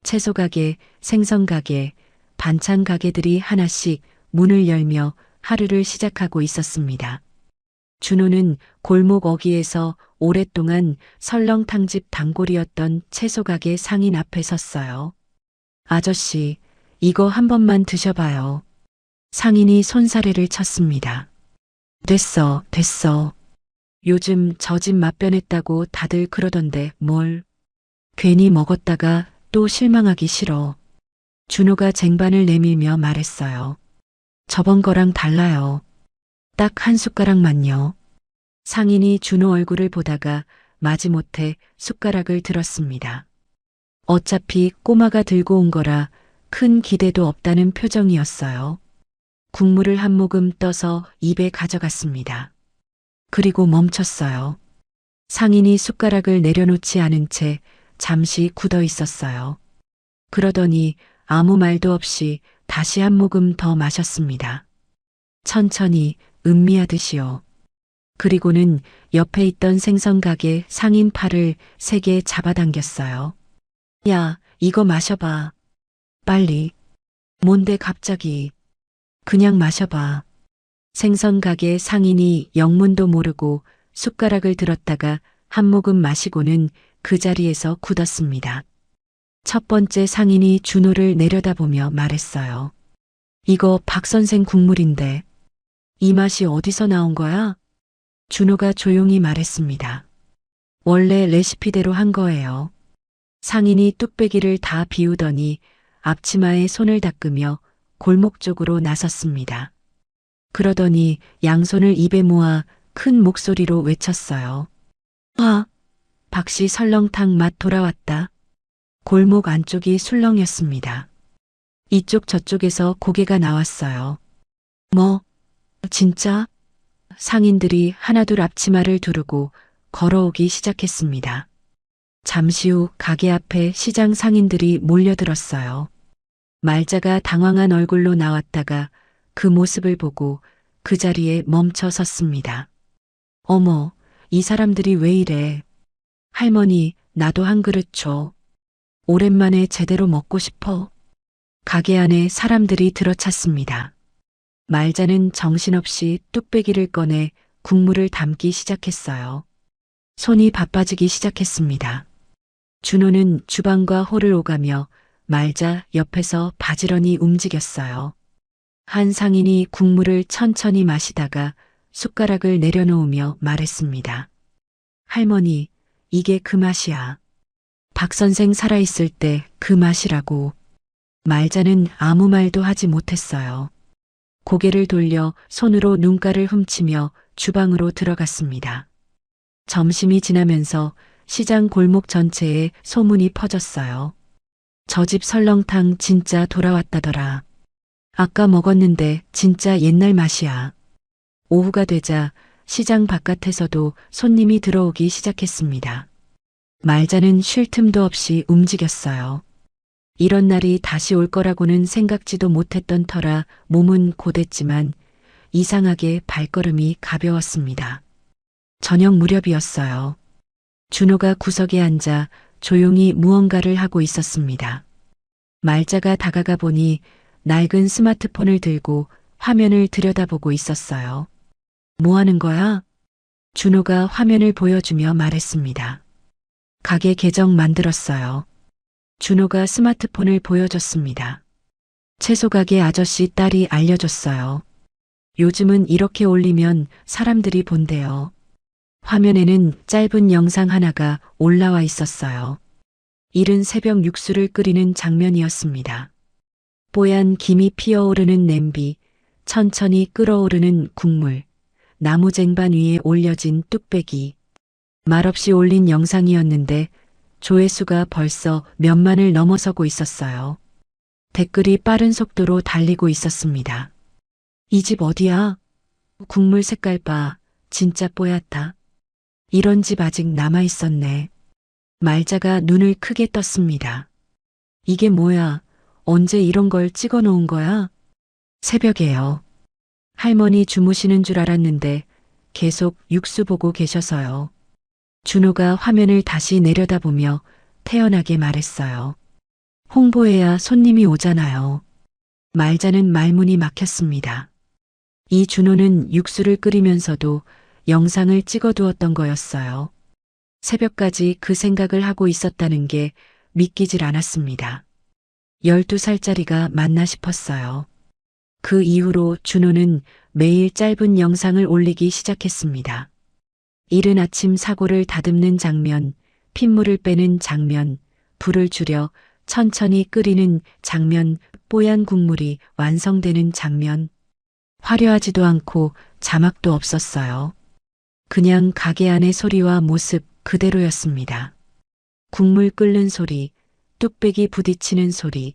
채소 가게, 생선 가게, 반찬 가게들이 하나씩 문을 열며 하루를 시작하고 있었습니다. 준호는 골목 어귀에서 오랫동안 설렁탕집 단골이었던 채소 가게 상인 앞에 섰어요. 아저씨, 이거 한 번만 드셔봐요. 상인이 손사래를 쳤습니다. 됐어, 됐어. 요즘 저 집 맛 변했다고 다들 그러던데 뭘. 괜히 먹었다가 또 실망하기 싫어. 준호가 쟁반을 내밀며 말했어요. 저번 거랑 달라요. 딱 한 숟가락만요. 상인이 준호 얼굴을 보다가 마지못해 숟가락을 들었습니다. 어차피 꼬마가 들고 온 거라 큰 기대도 없다는 표정이었어요. 국물을 한 모금 떠서 입에 가져갔습니다. 그리고 멈췄어요. 상인이 숟가락을 내려놓지 않은 채 잠시 굳어 있었어요. 그러더니 아무 말도 없이 다시 한 모금 더 마셨습니다. 천천히 음미하듯이요. 그리고는 옆에 있던 생선 가게 상인 팔을 세게 잡아당겼어요. 야, 이거 마셔봐. 빨리. 뭔데 갑자기. 그냥 마셔봐. 생선 가게 상인이 영문도 모르고 숟가락을 들었다가 한 모금 마시고는 그 자리에서 굳었습니다. 첫 번째 상인이 준호를 내려다보며 말했어요. 이거 박 선생 국물인데. 이 맛이 어디서 나온 거야? 준호가 조용히 말했습니다. 원래 레시피대로 한 거예요. 상인이 뚝배기를 다 비우더니 앞치마에 손을 닦으며 골목 쪽으로 나섰습니다. 그러더니 양손을 입에 모아 큰 목소리로 외쳤어요. 와, 박씨 설렁탕 맛 돌아왔다. 골목 안쪽이 술렁였습니다. 이쪽 저쪽에서 고개가 나왔어요. 뭐, 진짜? 상인들이 하나둘 앞치마를 두르고 걸어오기 시작했습니다. 잠시 후 가게 앞에 시장 상인들이 몰려들었어요. 말자가 당황한 얼굴로 나왔다가 그 모습을 보고 그 자리에 멈춰 섰습니다. 어머, 이 사람들이 왜 이래? 할머니, 나도 한 그릇 줘. 오랜만에 제대로 먹고 싶어. 가게 안에 사람들이 들어찼습니다. 말자는 정신없이 뚝배기를 꺼내 국물을 담기 시작했어요. 손이 바빠지기 시작했습니다. 준호는 주방과 홀을 오가며 말자 옆에서 바지런히 움직였어요. 한 상인이 국물을 천천히 마시다가 숟가락을 내려놓으며 말했습니다. 할머니, 이게 그 맛이야. 박 선생 살아있을 때 그 맛이라고. 말자는 아무 말도 하지 못했어요. 고개를 돌려 손으로 눈가를 훔치며 주방으로 들어갔습니다. 점심이 지나면서 시장 골목 전체에 소문이 퍼졌어요. 저 집 설렁탕 진짜 돌아왔다더라. 아까 먹었는데 진짜 옛날 맛이야. 오후가 되자 시장 바깥에서도 손님이 들어오기 시작했습니다. 말자는 쉴 틈도 없이 움직였어요. 이런 날이 다시 올 거라고는 생각지도 못했던 터라 몸은 고됐지만 이상하게 발걸음이 가벼웠습니다. 저녁 무렵이었어요. 준호가 구석에 앉아 조용히 무언가를 하고 있었습니다. 말자가 다가가 보니 낡은 스마트폰을 들고 화면을 들여다보고 있었어요. 뭐 하는 거야? 준호가 화면을 보여주며 말했습니다. 가게 계정 만들었어요. 준호가 스마트폰을 보여줬습니다. 채소가게 아저씨 딸이 알려줬어요. 요즘은 이렇게 올리면 사람들이 본대요. 화면에는 짧은 영상 하나가 올라와 있었어요. 이른 새벽 육수를 끓이는 장면이었습니다. 뽀얀 김이 피어오르는 냄비, 천천히 끓어오르는 국물, 나무 쟁반 위에 올려진 뚝배기. 말없이 올린 영상이었는데 조회수가 벌써 몇만을 넘어서고 있었어요. 댓글이 빠른 속도로 달리고 있었습니다. 이 집 어디야? 국물 색깔 봐. 진짜 뽀얗다. 이런 집 아직 남아있었네. 말자가 눈을 크게 떴습니다. 이게 뭐야? 언제 이런 걸 찍어 놓은 거야? 새벽에요. 할머니 주무시는 줄 알았는데 계속 육수 보고 계셔서요. 준호가 화면을 다시 내려다보며 태연하게 말했어요. 홍보해야 손님이 오잖아요. 말자는 말문이 막혔습니다. 이 준호는 육수를 끓이면서도 영상을 찍어두었던 거였어요. 새벽까지 그 생각을 하고 있었다는 게 믿기질 않았습니다. 12살짜리가 맞나 싶었어요. 그 이후로 준호는 매일 짧은 영상을 올리기 시작했습니다. 이른 아침 사고를 다듬는 장면, 핏물을 빼는 장면, 불을 줄여 천천히 끓이는 장면, 뽀얀 국물이 완성되는 장면. 화려하지도 않고 자막도 없었어요. 그냥 가게 안의 소리와 모습 그대로였습니다. 국물 끓는 소리, 뚝배기 부딪히는 소리,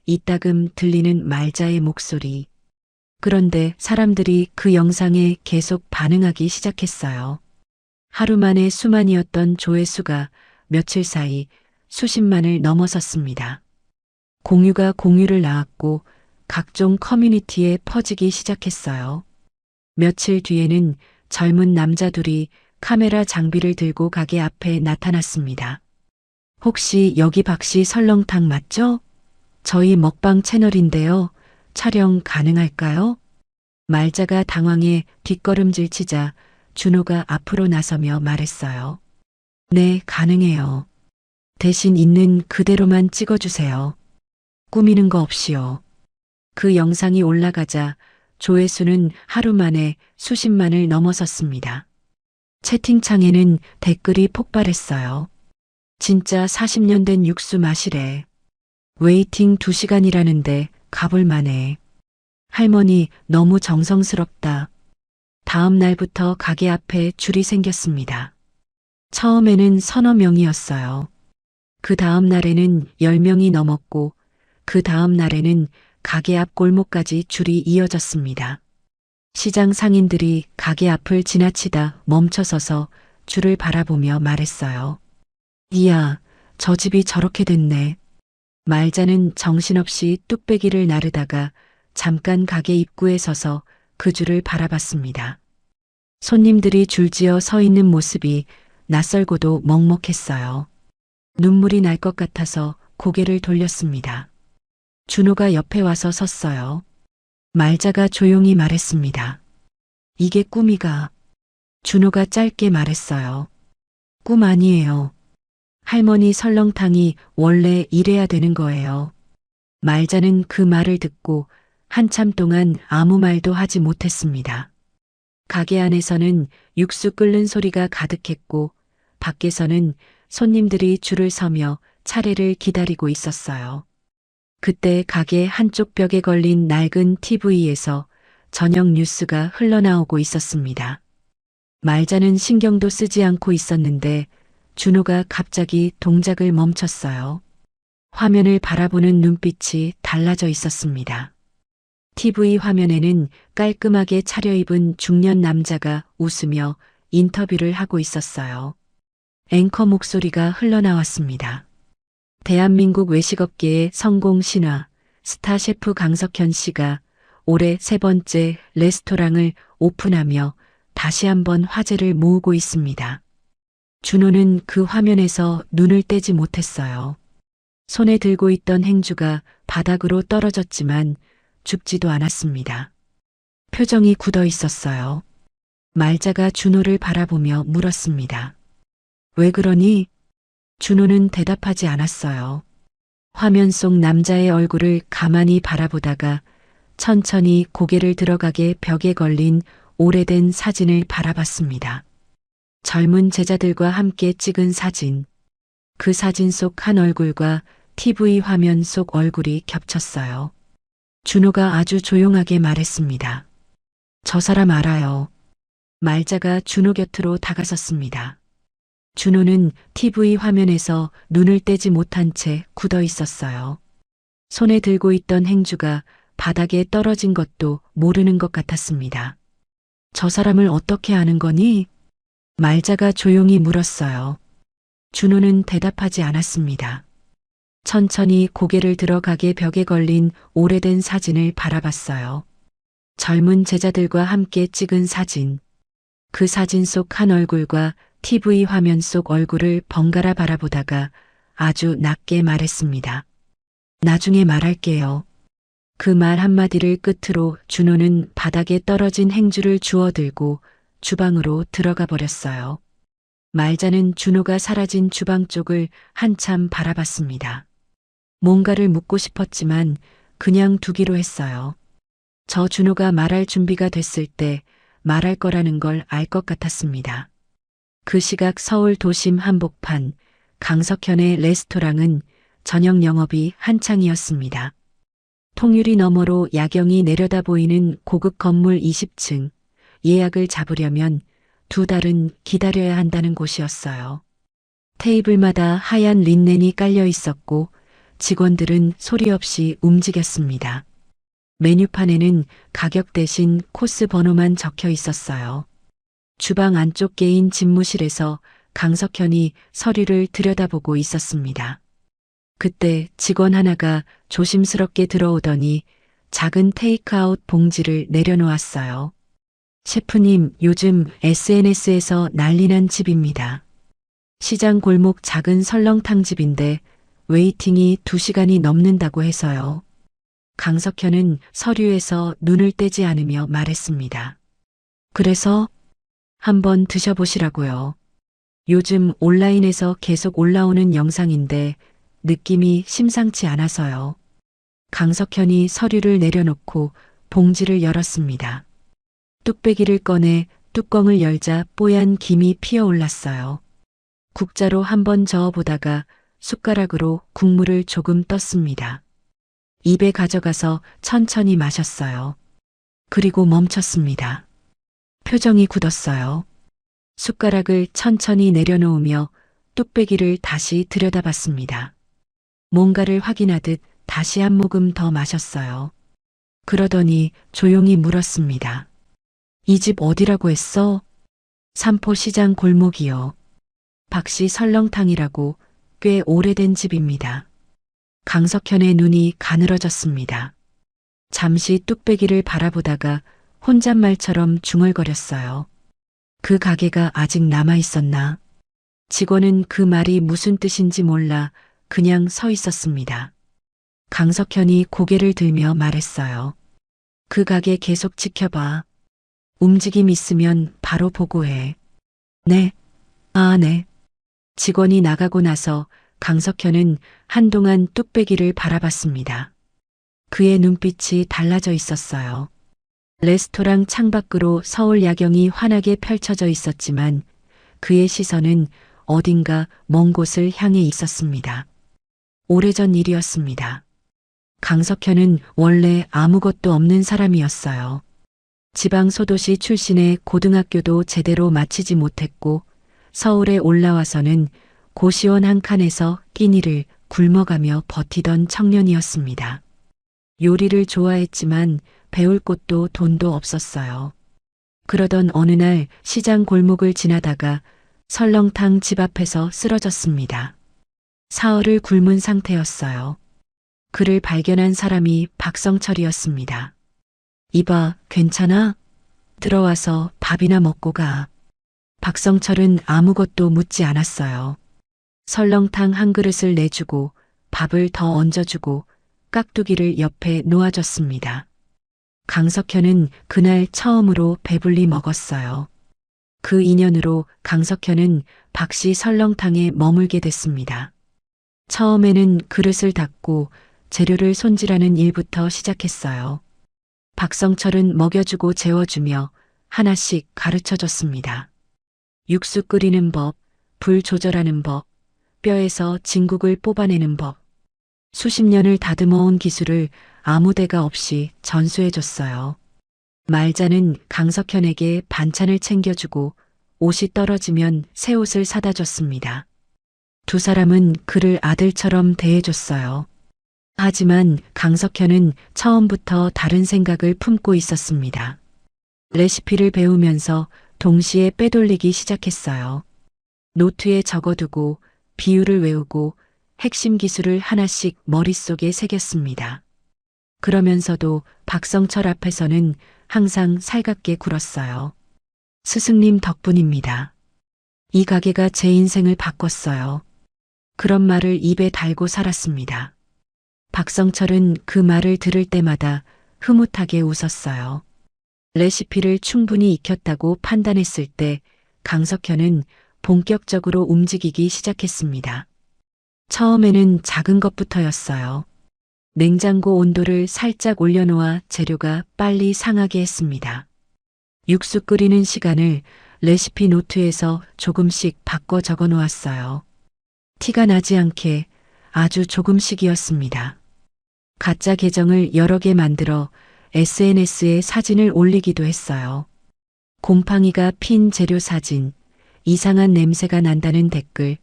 이따금 들리는 말자의 목소리. 그런데 사람들이 그 영상에 계속 반응하기 시작했어요. 하루 만에 수만이었던 조회수가 며칠 사이 수십만을 넘어섰습니다. 공유가 공유를 낳았고 각종 커뮤니티에 퍼지기 시작했어요. 며칠 뒤에는 젊은 남자 둘이 카메라 장비를 들고 가게 앞에 나타났습니다. 혹시 여기 박씨 설렁탕 맞죠? 저희 먹방 채널인데요. 촬영 가능할까요? 말자가 당황해 뒷걸음질 치자 준호가 앞으로 나서며 말했어요. 네, 가능해요. 대신 있는 그대로만 찍어주세요. 꾸미는 거 없이요. 그 영상이 올라가자 조회수는 하루 만에 수십만을 넘어섰습니다. 채팅창에는 댓글이 폭발했어요. 진짜 40년 된 육수 맛이래. 웨이팅 2시간이라는데 가볼 만해. 할머니 너무 정성스럽다. 다음 날부터 가게 앞에 줄이 생겼습니다. 처음에는 서너 명이었어요. 그 다음 날에는 10명이 넘었고 그 다음 날에는 가게 앞 골목까지 줄이 이어졌습니다. 시장 상인들이 가게 앞을 지나치다 멈춰서서 줄을 바라보며 말했어요. 이야, 저 집이 저렇게 됐네. 말자는 정신없이 뚝배기를 나르다가 잠깐 가게 입구에 서서 그 줄을 바라봤습니다. 손님들이 줄지어 서 있는 모습이 낯설고도 먹먹했어요. 눈물이 날 것 같아서 고개를 돌렸습니다. 준호가 옆에 와서 섰어요. 말자가 조용히 말했습니다. 이게 꿈이가. 준호가 짧게 말했어요. 꿈 아니에요. 할머니 설렁탕이 원래 이래야 되는 거예요. 말자는 그 말을 듣고 한참 동안 아무 말도 하지 못했습니다. 가게 안에서는 육수 끓는 소리가 가득했고 밖에서는 손님들이 줄을 서며 차례를 기다리고 있었어요. 그때 가게 한쪽 벽에 걸린 낡은 TV에서 저녁 뉴스가 흘러나오고 있었습니다. 말자는 신경도 쓰지 않고 있었는데 준호가 갑자기 동작을 멈췄어요. 화면을 바라보는 눈빛이 달라져 있었습니다. TV 화면에는 깔끔하게 차려입은 중년 남자가 웃으며 인터뷰를 하고 있었어요. 앵커 목소리가 흘러나왔습니다. 대한민국 외식업계의 성공 신화, 스타 셰프 강석현 씨가 올해 3번째 레스토랑을 오픈하며 다시 한번 화제를 모으고 있습니다. 준호는 그 화면에서 눈을 떼지 못했어요. 손에 들고 있던 행주가 바닥으로 떨어졌지만 죽지도 않았습니다. 표정이 굳어 있었어요. 말자가 준호를 바라보며 물었습니다. 왜 그러니? 준호는 대답하지 않았어요. 화면 속 남자의 얼굴을 가만히 바라보다가 천천히 고개를 들어가게 벽에 걸린 오래된 사진을 바라봤습니다. 젊은 제자들과 함께 찍은 사진. 그 사진 속 한 얼굴과 TV 화면 속 얼굴이 겹쳤어요. 준호가 아주 조용하게 말했습니다. 저 사람 알아요. 말자가 준호 곁으로 다가섰습니다. 준호는 TV 화면에서 눈을 떼지 못한 채 굳어 있었어요. 손에 들고 있던 행주가 바닥에 떨어진 것도 모르는 것 같았습니다. 저 사람을 어떻게 아는 거니? 말자가 조용히 물었어요. 준호는 대답하지 않았습니다. 천천히 고개를 들어가게 벽에 걸린 오래된 사진을 바라봤어요. 젊은 제자들과 함께 찍은 사진. 그 사진 속 한 얼굴과 TV 화면 속 얼굴을 번갈아 바라보다가 아주 낮게 말했습니다. 나중에 말할게요. 그 말 한마디를 끝으로 준호는 바닥에 떨어진 행주를 주워들고 주방으로 들어가 버렸어요. 말자는 준호가 사라진 주방 쪽을 한참 바라봤습니다. 뭔가를 묻고 싶었지만 그냥 두기로 했어요. 저 준호가 말할 준비가 됐을 때 말할 거라는 걸 알 것 같았습니다. 그 시각 서울 도심 한복판 강석현의 레스토랑은 저녁 영업이 한창이었습니다. 통유리 너머로 야경이 내려다 보이는 고급 건물 20층, 예약을 잡으려면 2달은 기다려야 한다는 곳이었어요. 테이블마다 하얀 린넨이 깔려 있었고 직원들은 소리 없이 움직였습니다. 메뉴판에는 가격 대신 코스 번호만 적혀 있었어요. 주방 안쪽 개인 집무실에서 강석현이 서류를 들여다보고 있었습니다. 그때 직원 하나가 조심스럽게 들어오더니 작은 테이크아웃 봉지를 내려놓았어요. 셰프님, 요즘 SNS에서 난리난 집입니다. 시장 골목 작은 설렁탕 집인데 웨이팅이 2시간이 넘는다고 해서요. 강석현은 서류에서 눈을 떼지 않으며 말했습니다. 그래서 한번 드셔보시라고요. 요즘 온라인에서 계속 올라오는 영상인데 느낌이 심상치 않아서요. 강석현이 서류를 내려놓고 봉지를 열었습니다. 뚝배기를 꺼내 뚜껑을 열자 뽀얀 김이 피어올랐어요. 국자로 한번 저어보다가 숟가락으로 국물을 조금 떴습니다. 입에 가져가서 천천히 마셨어요. 그리고 멈췄습니다. 표정이 굳었어요. 숟가락을 천천히 내려놓으며 뚝배기를 다시 들여다봤습니다. 뭔가를 확인하듯 다시 한 모금 더 마셨어요. 그러더니 조용히 물었습니다. 이 집 어디라고 했어? 삼포시장 골목이요. 박씨 설렁탕이라고 꽤 오래된 집입니다. 강석현의 눈이 가늘어졌습니다. 잠시 뚝배기를 바라보다가 혼잣말처럼 중얼거렸어요. 그 가게가 아직 남아 있었나? 직원은 그 말이 무슨 뜻인지 몰라 그냥 서 있었습니다. 강석현이 고개를 들며 말했어요. 그 가게 계속 지켜봐. 움직임 있으면 바로 보고해. 네. 아, 네. 직원이 나가고 나서 강석현은 한동안 뚝배기를 바라봤습니다. 그의 눈빛이 달라져 있었어요. 레스토랑 창밖으로 서울 야경이 환하게 펼쳐져 있었지만 그의 시선은 어딘가 먼 곳을 향해 있었습니다. 오래전 일이었습니다. 강석현은 원래 아무것도 없는 사람이었어요. 지방 소도시 출신의 고등학교도 제대로 마치지 못했고 서울에 올라와서는 고시원 한 칸에서 끼니를 굶어가며 버티던 청년이었습니다. 요리를 좋아했지만 배울 곳도 돈도 없었어요. 그러던 어느 날 시장 골목을 지나다가 설렁탕 집 앞에서 쓰러졌습니다. 사흘을 굶은 상태였어요. 그를 발견한 사람이 박성철이었습니다. 이봐, 괜찮아? 들어와서 밥이나 먹고 가. 박성철은 아무것도 묻지 않았어요. 설렁탕 한 그릇을 내주고 밥을 더 얹어주고 깍두기를 옆에 놓아줬습니다. 강석현은 그날 처음으로 배불리 먹었어요. 그 인연으로 강석현은 박씨 설렁탕에 머물게 됐습니다. 처음에는 그릇을 닦고 재료를 손질하는 일부터 시작했어요. 박성철은 먹여주고 재워주며 하나씩 가르쳐줬습니다. 육수 끓이는 법, 불 조절하는 법, 뼈에서 진국을 뽑아내는 법. 수십 년을 다듬어온 기술을 아무 데가 없이 전수해줬어요. 말자는 강석현에게 반찬을 챙겨주고 옷이 떨어지면 새 옷을 사다 줬습니다. 두 사람은 그를 아들처럼 대해줬어요. 하지만 강석현은 처음부터 다른 생각을 품고 있었습니다. 레시피를 배우면서 동시에 빼돌리기 시작했어요. 노트에 적어두고 비율을 외우고 핵심 기술을 하나씩 머릿속에 새겼습니다. 그러면서도 박성철 앞에서는 항상 살갑게 굴었어요. 스승님 덕분입니다. 이 가게가 제 인생을 바꿨어요. 그런 말을 입에 달고 살았습니다. 박성철은 그 말을 들을 때마다 흐뭇하게 웃었어요. 레시피를 충분히 익혔다고 판단했을 때 강석현은 본격적으로 움직이기 시작했습니다. 처음에는 작은 것부터였어요. 냉장고 온도를 살짝 올려놓아 재료가 빨리 상하게 했습니다. 육수 끓이는 시간을 레시피 노트에서 조금씩 바꿔 적어 놓았어요. 티가 나지 않게 아주 조금씩이었습니다. 가짜 계정을 여러 개 만들어 SNS에 사진을 올리기도 했어요. 곰팡이가 핀 재료 사진, 이상한 냄새가 난다는 댓글,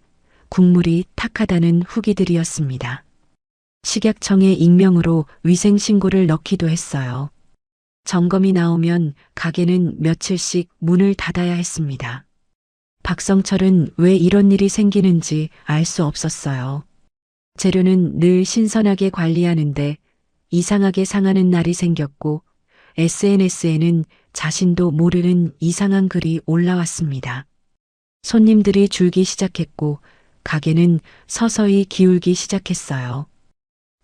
국물이 탁하다는 후기들이었습니다. 식약청에 익명으로 위생신고를 넣기도 했어요. 점검이 나오면 가게는 며칠씩 문을 닫아야 했습니다. 박성철은 왜 이런 일이 생기는지 알 수 없었어요. 재료는 늘 신선하게 관리하는데 이상하게 상하는 날이 생겼고 SNS에는 자신도 모르는 이상한 글이 올라왔습니다. 손님들이 줄기 시작했고 가게는 서서히 기울기 시작했어요.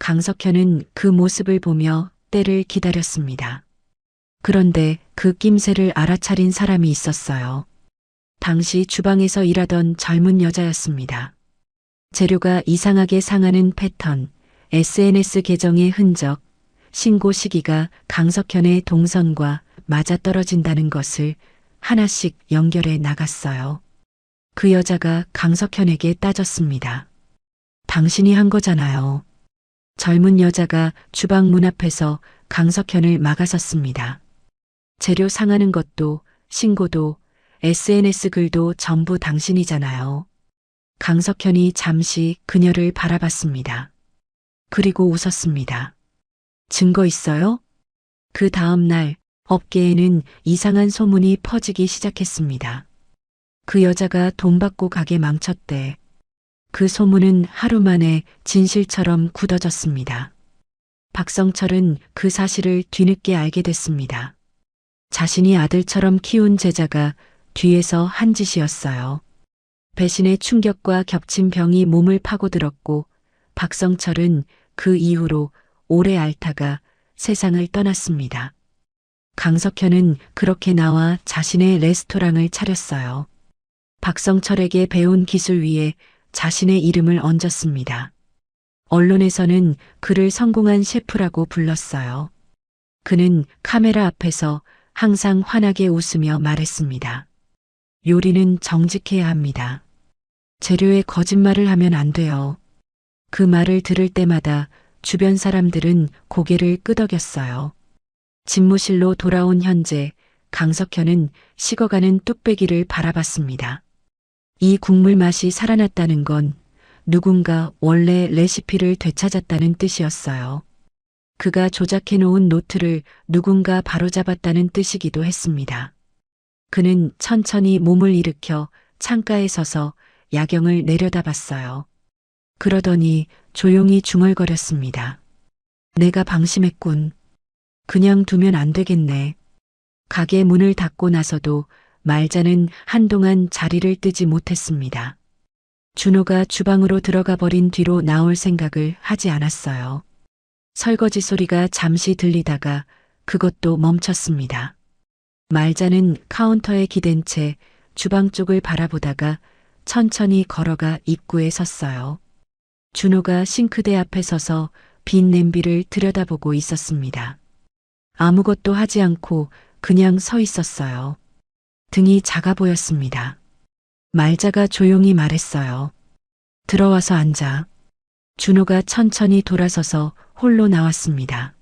강석현은 그 모습을 보며 때를 기다렸습니다. 그런데 그 낌새를 알아차린 사람이 있었어요. 당시 주방에서 일하던 젊은 여자였습니다. 재료가 이상하게 상하는 패턴, SNS 계정의 흔적, 신고 시기가 강석현의 동선과 맞아떨어진다는 것을 하나씩 연결해 나갔어요. 그 여자가 강석현에게 따졌습니다. 당신이 한 거잖아요. 젊은 여자가 주방 문 앞에서 강석현을 막아섰습니다. 재료 상하는 것도 신고도 SNS 글도 전부 당신이잖아요. 강석현이 잠시 그녀를 바라봤습니다. 그리고 웃었습니다. 증거 있어요? 그 다음 날 업계에는 이상한 소문이 퍼지기 시작했습니다. 그 여자가 돈 받고 가게 망쳤대. 그 소문은 하루 만에 진실처럼 굳어졌습니다. 박성철은 그 사실을 뒤늦게 알게 됐습니다. 자신이 아들처럼 키운 제자가 뒤에서 한 짓이었어요. 배신의 충격과 겹친 병이 몸을 파고들었고 박성철은 그 이후로 오래 앓다가 세상을 떠났습니다. 강석현은 그렇게 나와 자신의 레스토랑을 차렸어요. 박성철에게 배운 기술 위에 자신의 이름을 얹었습니다. 언론에서는 그를 성공한 셰프라고 불렀어요. 그는 카메라 앞에서 항상 환하게 웃으며 말했습니다. 요리는 정직해야 합니다. 재료에 거짓말을 하면 안 돼요. 그 말을 들을 때마다 주변 사람들은 고개를 끄덕였어요. 집무실로 돌아온 현재 강석현은 식어가는 뚝배기를 바라봤습니다. 이 국물 맛이 살아났다는 건 누군가 원래 레시피를 되찾았다는 뜻이었어요. 그가 조작해놓은 노트를 누군가 바로잡았다는 뜻이기도 했습니다. 그는 천천히 몸을 일으켜 창가에 서서 야경을 내려다봤어요. 그러더니 조용히 중얼거렸습니다. 내가 방심했군. 그냥 두면 안 되겠네. 가게 문을 닫고 나서도 말자는 한동안 자리를 뜨지 못했습니다. 준호가 주방으로 들어가 버린 뒤로 나올 생각을 하지 않았어요. 설거지 소리가 잠시 들리다가 그것도 멈췄습니다. 말자는 카운터에 기댄 채 주방 쪽을 바라보다가 천천히 걸어가 입구에 섰어요. 준호가 싱크대 앞에 서서 빈 냄비를 들여다보고 있었습니다. 아무것도 하지 않고 그냥 서 있었어요. 등이 작아 보였습니다. 말자가 조용히 말했어요. 들어와서 앉아. 준호가 천천히 돌아서서 홀로 나왔습니다.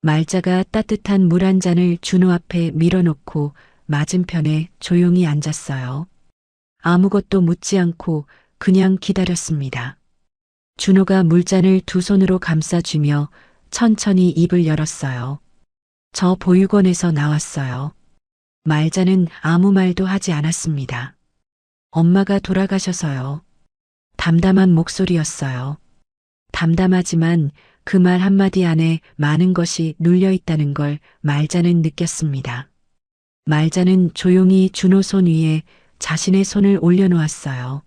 말자가 따뜻한 물 한 잔을 준호 앞에 밀어놓고 맞은편에 조용히 앉았어요. 아무것도 묻지 않고 그냥 기다렸습니다. 준호가 물잔을 두 손으로 감싸주며 천천히 입을 열었어요. 저 보육원에서 나왔어요. 말자는 아무 말도 하지 않았습니다. 엄마가 돌아가셔서요. 담담한 목소리였어요. 담담하지만 그 말 한마디 안에 많은 것이 눌려 있다는 걸 말자는 느꼈습니다. 말자는 조용히 준호 손 위에 자신의 손을 올려놓았어요.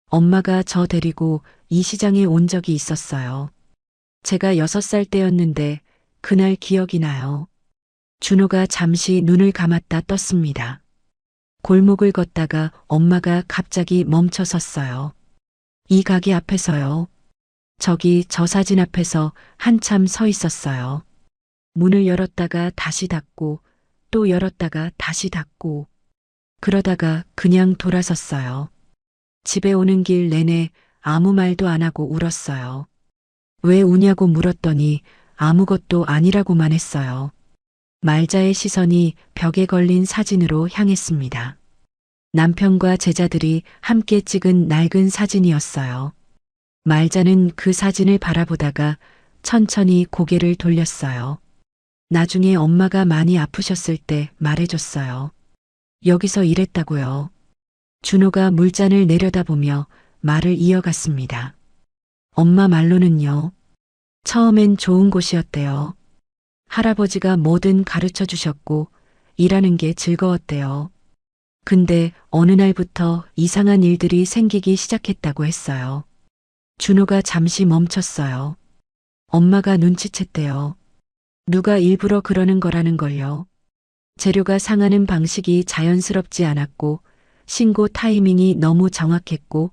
엄마가 저 데리고 이 시장에 온 적이 있었어요. 제가 6살 때였는데 그날 기억이 나요. 준호가 잠시 눈을 감았다 떴습니다. 골목을 걷다가 엄마가 갑자기 멈춰 섰어요. 이 가게 앞에서요. 저기 저 사진 앞에서 한참 서 있었어요. 문을 열었다가 다시 닫고 또 열었다가 다시 닫고 그러다가 그냥 돌아섰어요. 집에 오는 길 내내 아무 말도 안 하고 울었어요. 왜 우냐고 물었더니 아무것도 아니라고만 했어요. 말자의 시선이 벽에 걸린 사진으로 향했습니다. 남편과 제자들이 함께 찍은 낡은 사진이었어요. 말자는 그 사진을 바라보다가 천천히 고개를 돌렸어요. 나중에 엄마가 많이 아프셨을 때 말해줬어요. 여기서 일했다고요. 준호가 물잔을 내려다보며 말을 이어갔습니다. 엄마 말로는요. 처음엔 좋은 곳이었대요. 할아버지가 뭐든 가르쳐 주셨고 일하는 게 즐거웠대요. 근데 어느 날부터 이상한 일들이 생기기 시작했다고 했어요. 준호가 잠시 멈췄어요. 엄마가 눈치챘대요. 누가 일부러 그러는 거라는 걸요. 재료가 상하는 방식이 자연스럽지 않았고 신고 타이밍이 너무 정확했고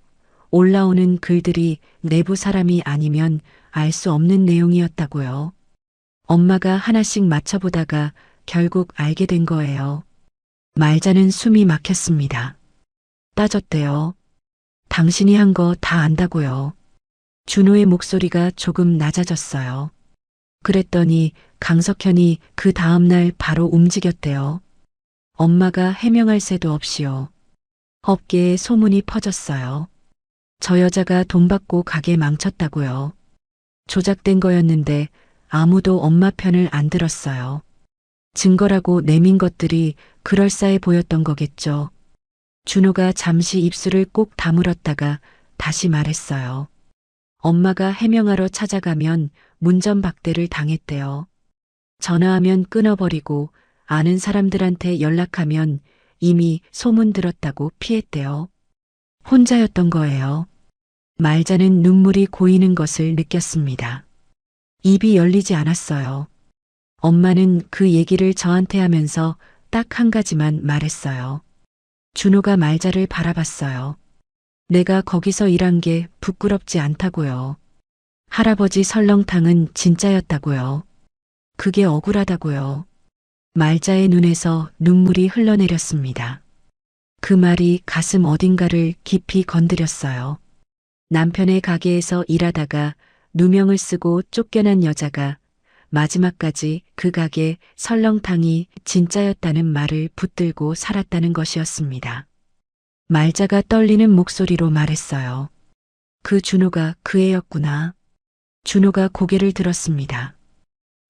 올라오는 글들이 내부 사람이 아니면 알 수 없는 내용이었다고요. 엄마가 하나씩 맞춰보다가 결국 알게 된 거예요. 말자는 숨이 막혔습니다. 따졌대요. 당신이 한 거 다 안다고요. 준호의 목소리가 조금 낮아졌어요. 그랬더니 강석현이 그 다음날 바로 움직였대요. 엄마가 해명할 새도 없이요. 업계에 소문이 퍼졌어요. 저 여자가 돈 받고 가게 망쳤다고요. 조작된 거였는데 아무도 엄마 편을 안 들었어요. 증거라고 내민 것들이 그럴싸해 보였던 거겠죠. 준호가 잠시 입술을 꼭 다물었다가 다시 말했어요. 엄마가 해명하러 찾아가면 문전박대를 당했대요. 전화하면 끊어버리고 아는 사람들한테 연락하면 이미 소문 들었다고 피했대요. 혼자였던 거예요. 말자는 눈물이 고이는 것을 느꼈습니다. 입이 열리지 않았어요. 엄마는 그 얘기를 저한테 하면서 딱 한 가지만 말했어요. 준호가 말자를 바라봤어요. 내가 거기서 일한 게 부끄럽지 않다고요. 할아버지 설렁탕은 진짜였다고요. 그게 억울하다고요. 말자의 눈에서 눈물이 흘러내렸습니다. 그 말이 가슴 어딘가를 깊이 건드렸어요. 남편의 가게에서 일하다가 누명을 쓰고 쫓겨난 여자가 마지막까지 그 가게 설렁탕이 진짜였다는 말을 붙들고 살았다는 것이었습니다. 말자가 떨리는 목소리로 말했어요. 그 준호가 그 애였구나. 준호가 고개를 들었습니다.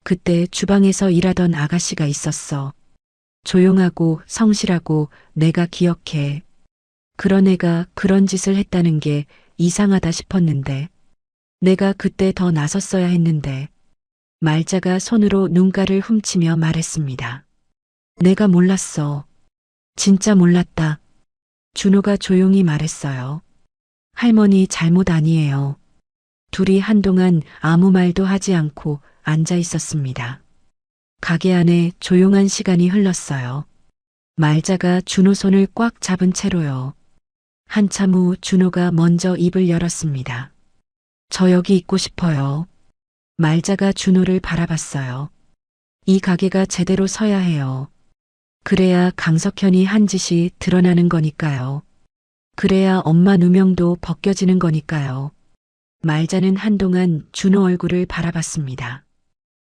그때 주방에서 일하던 아가씨가 있었어. 조용하고 성실하고 내가 기억해. 그런 애가 그런 짓을 했다는 게 이상하다 싶었는데 내가 그때 더 나섰어야 했는데 말자가 손으로 눈가를 훔치며 말했습니다. 내가 몰랐어. 진짜 몰랐다. 준호가 조용히 말했어요. 할머니 잘못 아니에요. 둘이 한동안 아무 말도 하지 않고 앉아 있었습니다. 가게 안에 조용한 시간이 흘렀어요. 말자가 준호 손을 꽉 잡은 채로요. 한참 후 준호가 먼저 입을 열었습니다. 저 여기 있고 싶어요. 말자가 준호를 바라봤어요. 이 가게가 제대로 서야 해요. 그래야 강석현이 한 짓이 드러나는 거니까요. 그래야 엄마 누명도 벗겨지는 거니까요. 말자는 한동안 준호 얼굴을 바라봤습니다.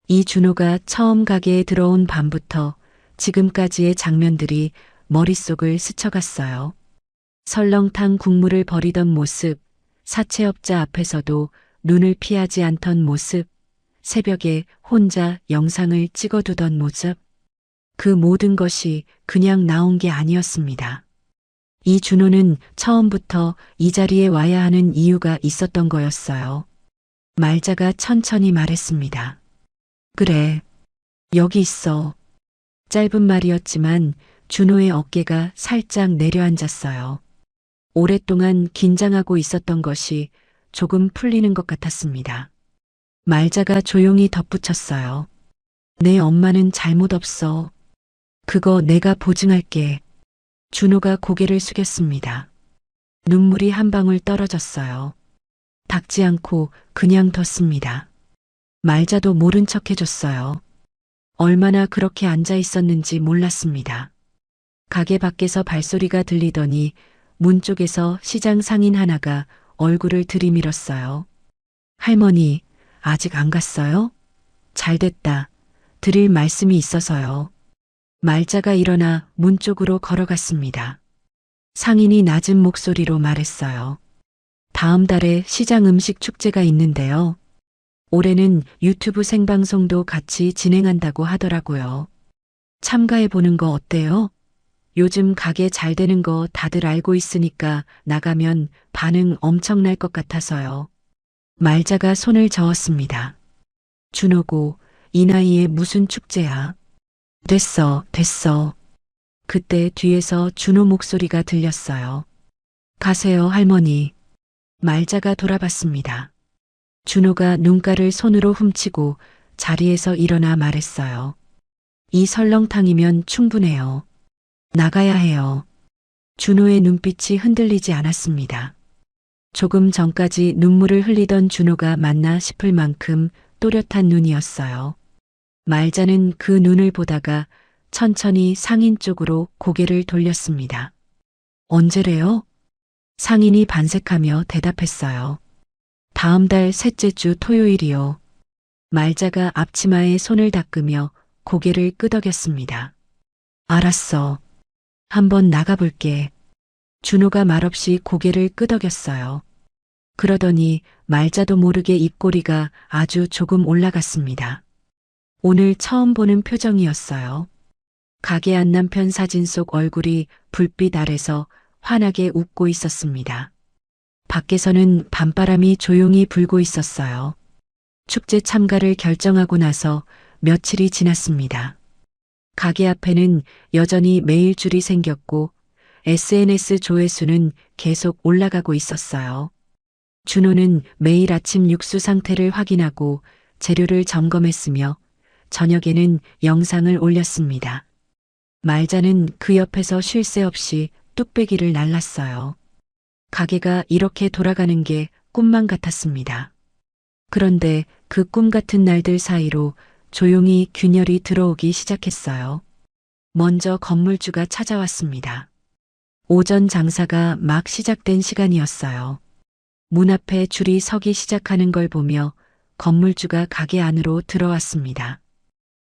이 준호가 처음 가게에 들어온 밤부터 지금까지의 장면들이 머릿속을 스쳐갔어요. 설렁탕 국물을 버리던 모습, 사채업자 앞에서도 눈을 피하지 않던 모습, 새벽에 혼자 영상을 찍어두던 모습. 그 모든 것이 그냥 나온 게 아니었습니다. 이 준호는 처음부터 이 자리에 와야 하는 이유가 있었던 거였어요. 말자가 천천히 말했습니다. 그래, 여기 있어. 짧은 말이었지만 준호의 어깨가 살짝 내려앉았어요. 오랫동안 긴장하고 있었던 것이 조금 풀리는 것 같았습니다. 말자가 조용히 덧붙였어요. 내 엄마는 잘못 없어. 그거 내가 보증할게. 준호가 고개를 숙였습니다. 눈물이 한 방울 떨어졌어요. 닦지 않고 그냥 뒀습니다. 말자도 모른 척 해줬어요. 얼마나 그렇게 앉아 있었는지 몰랐습니다. 가게 밖에서 발소리가 들리더니 문 쪽에서 시장 상인 하나가 얼굴을 들이밀었어요. 할머니, 아직 안 갔어요? 잘됐다. 드릴 말씀이 있어서요. 말자가 일어나 문 쪽으로 걸어갔습니다. 상인이 낮은 목소리로 말했어요. 다음 달에 시장 음식 축제가 있는데요. 올해는 유튜브 생방송도 같이 진행한다고 하더라고요. 참가해보는 거 어때요? 요즘 가게 잘 되는 거 다들 알고 있으니까 나가면 반응 엄청날 것 같아서요. 말자가 손을 저었습니다. 준호고, 이 나이에 무슨 축제야. 됐어. 그때 뒤에서 준호 목소리가 들렸어요. 가세요, 할머니. 말자가 돌아봤습니다. 준호가 눈가를 손으로 훔치고 자리에서 일어나 말했어요. 이 설렁탕이면 충분해요. 나가야 해요. 준호의 눈빛이 흔들리지 않았습니다. 조금 전까지 눈물을 흘리던 준호가 맞나 싶을 만큼 또렷한 눈이었어요. 말자는 그 눈을 보다가 천천히 상인 쪽으로 고개를 돌렸습니다. 언제래요? 상인이 반색하며 대답했어요. 다음 달 셋째 주 토요일이요. 말자가 앞치마에 손을 닦으며 고개를 끄덕였습니다. 알았어. 한번 나가볼게. 준호가 말없이 고개를 끄덕였어요. 그러더니 말자도 모르게 입꼬리가 아주 조금 올라갔습니다. 오늘 처음 보는 표정이었어요. 가게 안 남편 사진 속 얼굴이 불빛 아래서 환하게 웃고 있었습니다. 밖에서는 밤바람이 조용히 불고 있었어요. 축제 참가를 결정하고 나서 며칠이 지났습니다. 가게 앞에는 여전히 매일 줄이 생겼고 SNS 조회수는 계속 올라가고 있었어요. 준호는 매일 아침 육수 상태를 확인하고 재료를 점검했으며 저녁에는 영상을 올렸습니다. 말자는 그 옆에서 쉴 새 없이 뚝배기를 날랐어요. 가게가 이렇게 돌아가는 게 꿈만 같았습니다. 그런데 그 꿈 같은 날들 사이로 조용히 균열이 들어오기 시작했어요. 먼저 건물주가 찾아왔습니다. 오전 장사가 막 시작된 시간이었어요. 문 앞에 줄이 서기 시작하는 걸 보며 건물주가 가게 안으로 들어왔습니다.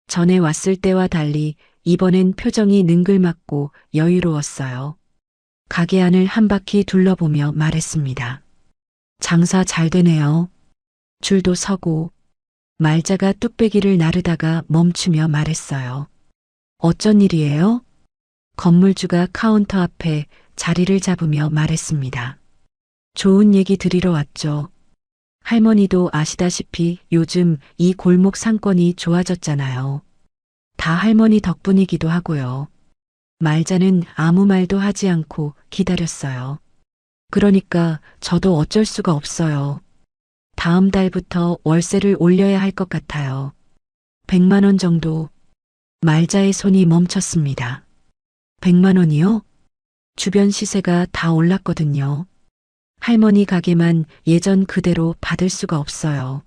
전에 왔을 때와 달리 이번엔 표정이 능글맞고 여유로웠어요. 가게 안을 한 바퀴 둘러보며 말했습니다. 장사 잘 되네요. 줄도 서고. 말자가 뚝배기를 나르다가 멈추며 말했어요. 어쩐 일이에요? 건물주가 카운터 앞에 자리를 잡으며 말했습니다. 좋은 얘기 드리러 왔죠. 할머니도 아시다시피 요즘 이 골목 상권이 좋아졌잖아요. 다 할머니 덕분이기도 하고요. 말자는 아무 말도 하지 않고 기다렸어요. 그러니까 저도 어쩔 수가 없어요. 다음 달부터 월세를 올려야 할 것 같아요. 100만 원 정도. 말자의 손이 멈췄습니다. 100만 원이요? 주변 시세가 다 올랐거든요. 할머니 가게만 예전 그대로 받을 수가 없어요.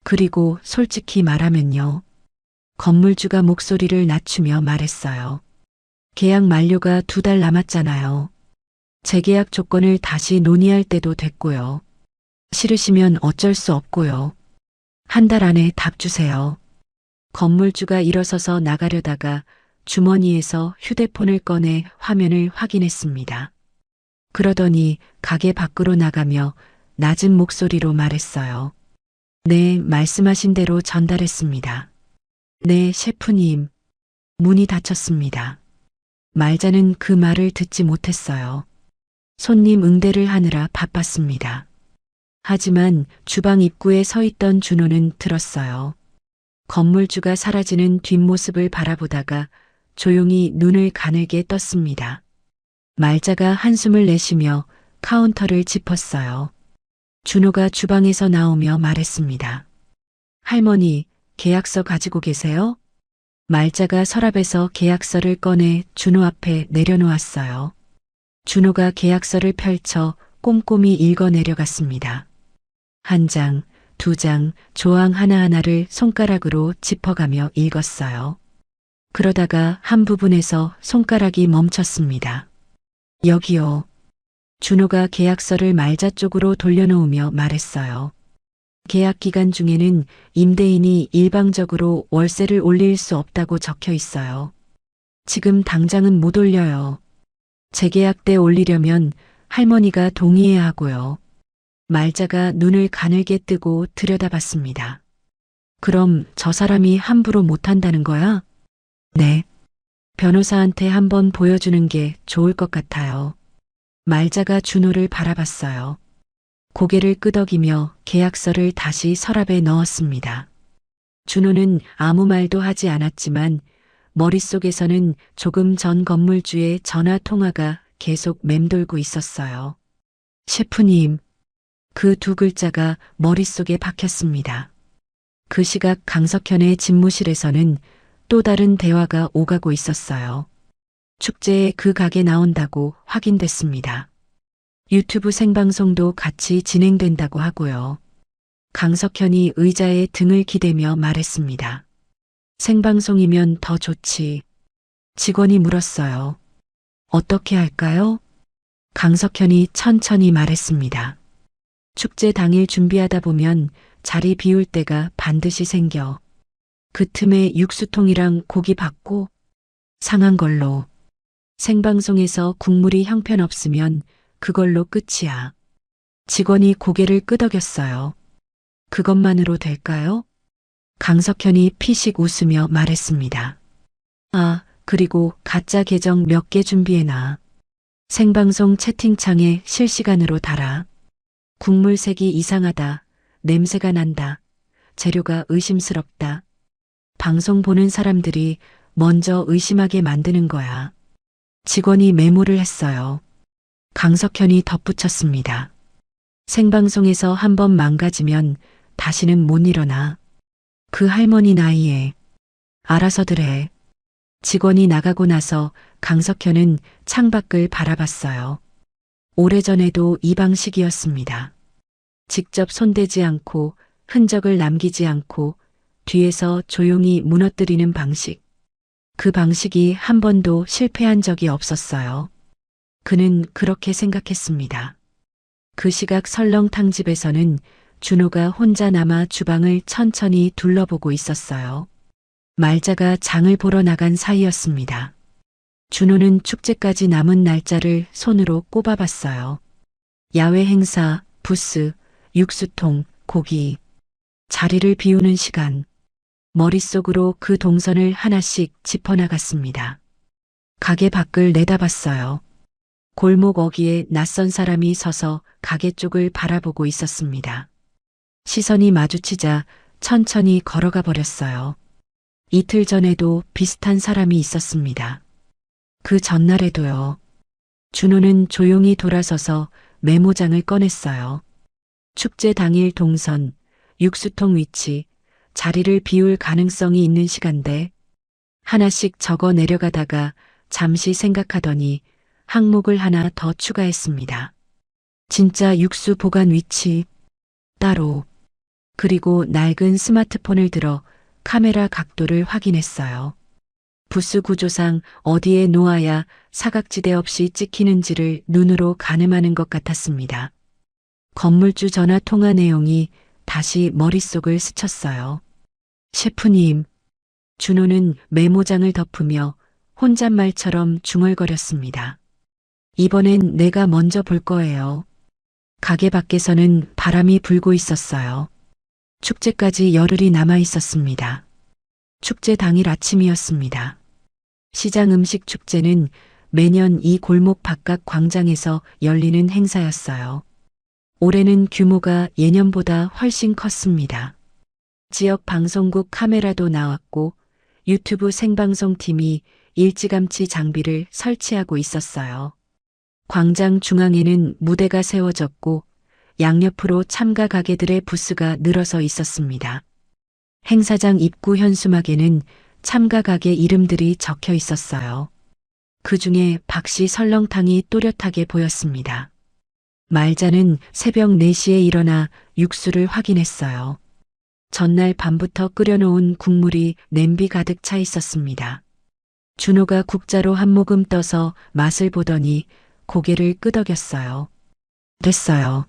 그리고 솔직히 말하면요. 건물주가 목소리를 낮추며 말했어요. 계약 만료가 2달 남았잖아요. 재계약 조건을 다시 논의할 때도 됐고요. 싫으시면 어쩔 수 없고요. 한 달 안에 답 주세요. 건물주가 일어서서 나가려다가 주머니에서 휴대폰을 꺼내 화면을 확인했습니다. 그러더니 가게 밖으로 나가며 낮은 목소리로 말했어요. 네, 말씀하신 대로 전달했습니다. 네, 셰프님. 문이 닫혔습니다. 말자는 그 말을 듣지 못했어요. 손님 응대를 하느라 바빴습니다. 하지만 주방 입구에 서 있던 준호는 들었어요. 건물주가 사라지는 뒷모습을 바라보다가 조용히 눈을 가늘게 떴습니다. 말자가 한숨을 내쉬며 카운터를 짚었어요. 준호가 주방에서 나오며 말했습니다. 할머니, 계약서 가지고 계세요? 말자가 서랍에서 계약서를 꺼내 준호 앞에 내려놓았어요. 준호가 계약서를 펼쳐 꼼꼼히 읽어 내려갔습니다. 한 장, 2장, 조항 하나하나를 손가락으로 짚어가며 읽었어요. 그러다가 한 부분에서 손가락이 멈췄습니다. 여기요. 준호가 계약서를 말자 쪽으로 돌려놓으며 말했어요. 계약 기간 중에는 임대인이 일방적으로 월세를 올릴 수 없다고 적혀 있어요. 지금 당장은 못 올려요. 재계약 때 올리려면 할머니가 동의해야 하고요. 말자가 눈을 가늘게 뜨고 들여다봤습니다. 그럼 저 사람이 함부로 못한다는 거야? 네. 변호사한테 한번 보여주는 게 좋을 것 같아요. 말자가 준호를 바라봤어요. 고개를 끄덕이며 계약서를 다시 서랍에 넣었습니다. 준호는 아무 말도 하지 않았지만 머릿속에서는 조금 전 건물주의 전화 통화가 계속 맴돌고 있었어요. 셰프님. 그 두 글자가 머릿속에 박혔습니다. 그 시각 강석현의 집무실에서는 또 다른 대화가 오가고 있었어요. 축제에 그 가게 나온다고 확인됐습니다. 유튜브 생방송도 같이 진행된다고 하고요. 강석현이 의자에 등을 기대며 말했습니다. 생방송이면 더 좋지. 직원이 물었어요. 어떻게 할까요? 강석현이 천천히 말했습니다. 축제 당일 준비하다 보면 자리 비울 때가 반드시 생겨. 그 틈에 육수통이랑 고기 받고 상한 걸로. 생방송에서 국물이 형편없으면 그걸로 끝이야. 직원이 고개를 끄덕였어요. 그것만으로 될까요? 강석현이 피식 웃으며 말했습니다. 아, 그리고 가짜 계정 몇 개 준비해놔. 생방송 채팅창에 실시간으로 달아. 국물 색이 이상하다. 냄새가 난다. 재료가 의심스럽다. 방송 보는 사람들이 먼저 의심하게 만드는 거야. 직원이 메모를 했어요. 강석현이 덧붙였습니다. 생방송에서 한번 망가지면 다시는 못 일어나. 그 할머니 나이에. 알아서들 해. 직원이 나가고 나서 강석현은 창밖을 바라봤어요. 오래전에도 이 방식이었습니다. 직접 손대지 않고 흔적을 남기지 않고 뒤에서 조용히 무너뜨리는 방식. 그 방식이 한 번도 실패한 적이 없었어요. 그는 그렇게 생각했습니다. 그 시각 설렁탕집에서는 준호가 혼자 남아 주방을 천천히 둘러보고 있었어요. 말자가 장을 보러 나간 사이였습니다. 준호는 축제까지 남은 날짜를 손으로 꼽아봤어요. 야외 행사, 부스, 육수통, 고기. 자리를 비우는 시간. 머릿속으로 그 동선을 하나씩 짚어나갔습니다. 가게 밖을 내다봤어요. 골목 어귀에 낯선 사람이 서서 가게 쪽을 바라보고 있었습니다. 시선이 마주치자 천천히 걸어가 버렸어요. 이틀 전에도 비슷한 사람이 있었습니다. 그 전날에도요. 준호는 조용히 돌아서서 메모장을 꺼냈어요. 축제 당일 동선, 육수통 위치, 자리를 비울 가능성이 있는 시간대. 하나씩 적어 내려가다가 잠시 생각하더니 항목을 하나 더 추가했습니다. 진짜 육수 보관 위치, 따로. 그리고 낡은 스마트폰을 들어 카메라 각도를 확인했어요. 부스 구조상 어디에 놓아야 사각지대 없이 찍히는지를 눈으로 가늠하는 것 같았습니다. 건물주 전화 통화 내용이 다시 머릿속을 스쳤어요. 셰프님. 준호는 메모장을 덮으며 혼잣말처럼 중얼거렸습니다. 이번엔 내가 먼저 볼 거예요. 가게 밖에서는 바람이 불고 있었어요. 축제까지 열흘이 남아 있었습니다. 축제 당일 아침이었습니다. 시장 음식 축제는 매년 이 골목 바깥 광장에서 열리는 행사였어요. 올해는 규모가 예년보다 훨씬 컸습니다. 지역 방송국 카메라도 나왔고 유튜브 생방송 팀이 일찌감치 장비를 설치하고 있었어요. 광장 중앙에는 무대가 세워졌고 양옆으로 참가 가게들의 부스가 늘어서 있었습니다. 행사장 입구 현수막에는 참가 가게 이름들이 적혀 있었어요. 그 중에 박씨 설렁탕이 또렷하게 보였습니다. 말자는 새벽 4시에 일어나 육수를 확인했어요. 전날 밤부터 끓여놓은 국물이 냄비 가득 차 있었습니다. 준호가 국자로 한 모금 떠서 맛을 보더니 고개를 끄덕였어요. 됐어요.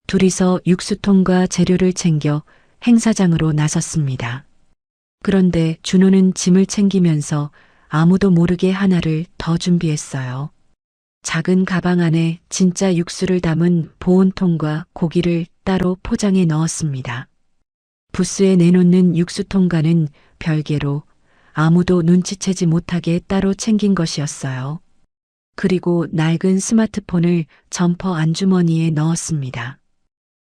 둘이서 육수통과 재료를 챙겨 행사장으로 나섰습니다. 그런데 준호는 짐을 챙기면서 아무도 모르게 하나를 더 준비했어요. 작은 가방 안에 진짜 육수를 담은 보온통과 고기를 따로 포장해 넣었습니다. 부스에 내놓는 육수통과는 별개로 아무도 눈치채지 못하게 따로 챙긴 것이었어요. 그리고 낡은 스마트폰을 점퍼 안주머니에 넣었습니다.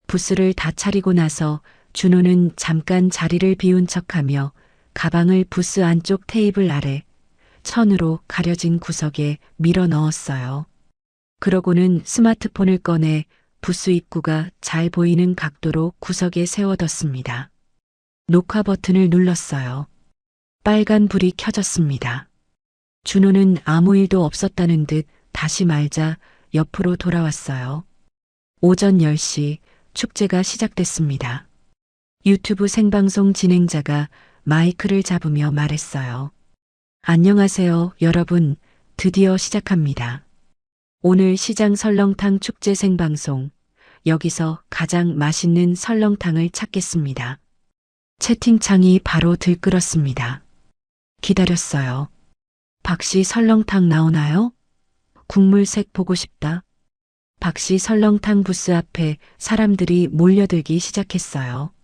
부스를 다 차리고 나서 준호는 잠깐 자리를 비운 척하며 가방을 부스 안쪽 테이블 아래 천으로 가려진 구석에 밀어 넣었어요. 그러고는 스마트폰을 꺼내 부스 입구가 잘 보이는 각도로 구석에 세워뒀습니다. 녹화 버튼을 눌렀어요. 빨간 불이 켜졌습니다. 준호는 아무 일도 없었다는 듯 다시 말자 옆으로 돌아왔어요. 오전 10시 축제가 시작됐습니다. 유튜브 생방송 진행자가 마이크를 잡으며 말했어요. 안녕하세요, 여러분. 드디어 시작합니다. 오늘 시장 설렁탕 축제 생방송. 여기서 가장 맛있는 설렁탕을 찾겠습니다. 채팅창이 바로 들끓었습니다. 기다렸어요. 박씨 설렁탕 나오나요? 국물색 보고 싶다. 박씨 설렁탕 부스 앞에 사람들이 몰려들기 시작했어요.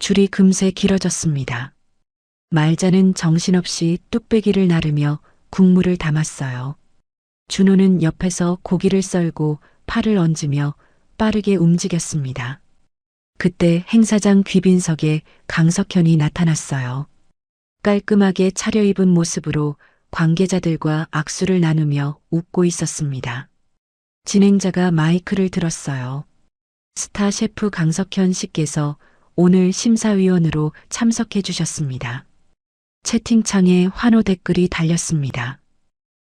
줄이 금세 길어졌습니다. 말자는 정신없이 뚝배기를 나르며 국물을 담았어요. 준호는 옆에서 고기를 썰고 팔을 얹으며 빠르게 움직였습니다. 그때 행사장 귀빈석에 강석현이 나타났어요. 깔끔하게 차려입은 모습으로 관계자들과 악수를 나누며 웃고 있었습니다. 진행자가 마이크를 들었어요. 스타 셰프 강석현 씨께서 오늘 심사위원으로 참석해 주셨습니다. 채팅창에 환호 댓글이 달렸습니다.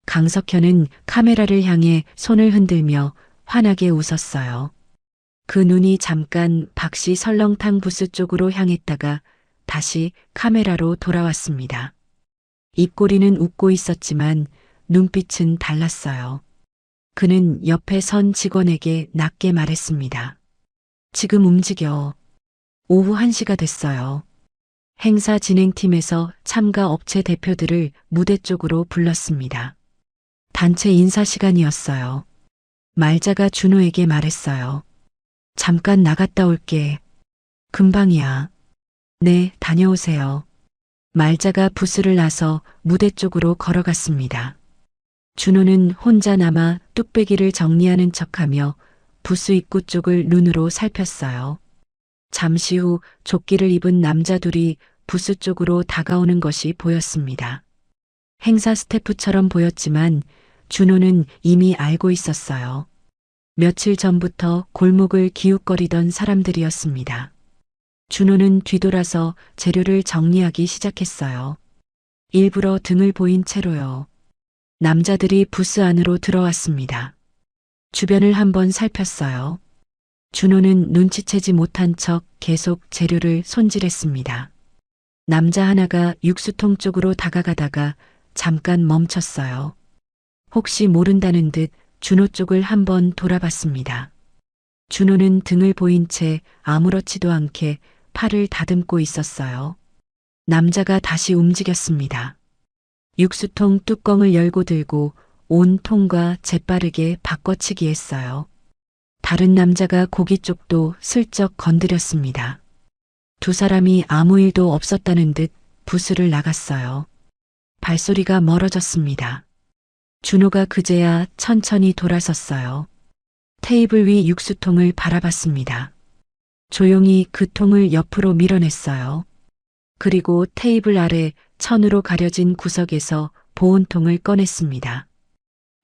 강석현은 카메라를 향해 손을 흔들며 환하게 웃었어요. 그 눈이 잠깐 박씨 설렁탕 부스 쪽으로 향했다가 다시 카메라로 돌아왔습니다. 입꼬리는 웃고 있었지만 눈빛은 달랐어요. 그는 옆에 선 직원에게 낮게 말했습니다. 지금 움직여. 오후 1시가 됐어요. 행사 진행팀에서 참가 업체 대표들을 무대 쪽으로 불렀습니다. 단체 인사 시간이었어요. 말자가 준호에게 말했어요. 잠깐 나갔다 올게. 금방이야. 네, 다녀오세요. 말자가 부스를 나서 무대 쪽으로 걸어갔습니다. 준호는 혼자 남아 뚝배기를 정리하는 척하며 부스 입구 쪽을 눈으로 살폈어요. 잠시 후 조끼를 입은 남자 둘이 부스 쪽으로 다가오는 것이 보였습니다. 행사 스태프처럼 보였지만 준호는 이미 알고 있었어요. 며칠 전부터 골목을 기웃거리던 사람들이었습니다. 준호는 뒤돌아서 재료를 정리하기 시작했어요. 일부러 등을 보인 채로요. 남자들이 부스 안으로 들어왔습니다. 주변을 한번 살폈어요. 준호는 눈치채지 못한 척 계속 재료를 손질했습니다. 남자 하나가 육수통 쪽으로 다가가다가 잠깐 멈췄어요. 혹시 모른다는 듯 준호 쪽을 한번 돌아봤습니다. 준호는 등을 보인 채 아무렇지도 않게 팔을 다듬고 있었어요. 남자가 다시 움직였습니다. 육수통 뚜껑을 열고 들고 온 통과 재빠르게 바꿔치기 했어요. 다른 남자가 고기 쪽도 슬쩍 건드렸습니다. 두 사람이 아무 일도 없었다는 듯 부스를 나갔어요. 발소리가 멀어졌습니다. 준호가 그제야 천천히 돌아섰어요. 테이블 위 육수통을 바라봤습니다. 조용히 그 통을 옆으로 밀어냈어요. 그리고 테이블 아래 천으로 가려진 구석에서 보온통을 꺼냈습니다.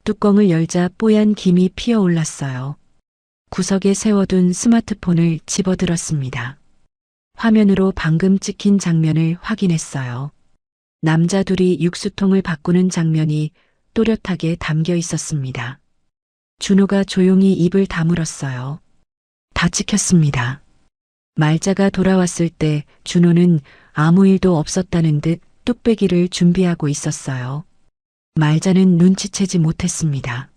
뚜껑을 열자 뽀얀 김이 피어올랐어요. 구석에 세워둔 스마트폰을 집어들었습니다. 화면으로 방금 찍힌 장면을 확인했어요. 남자 둘이 육수통을 바꾸는 장면이 또렷하게 담겨 있었습니다. 준호가 조용히 입을 다물었어요. 다 찍혔습니다. 말자가 돌아왔을 때 준호는 아무 일도 없었다는 듯 뚝배기를 준비하고 있었어요. 말자는 눈치채지 못했습니다.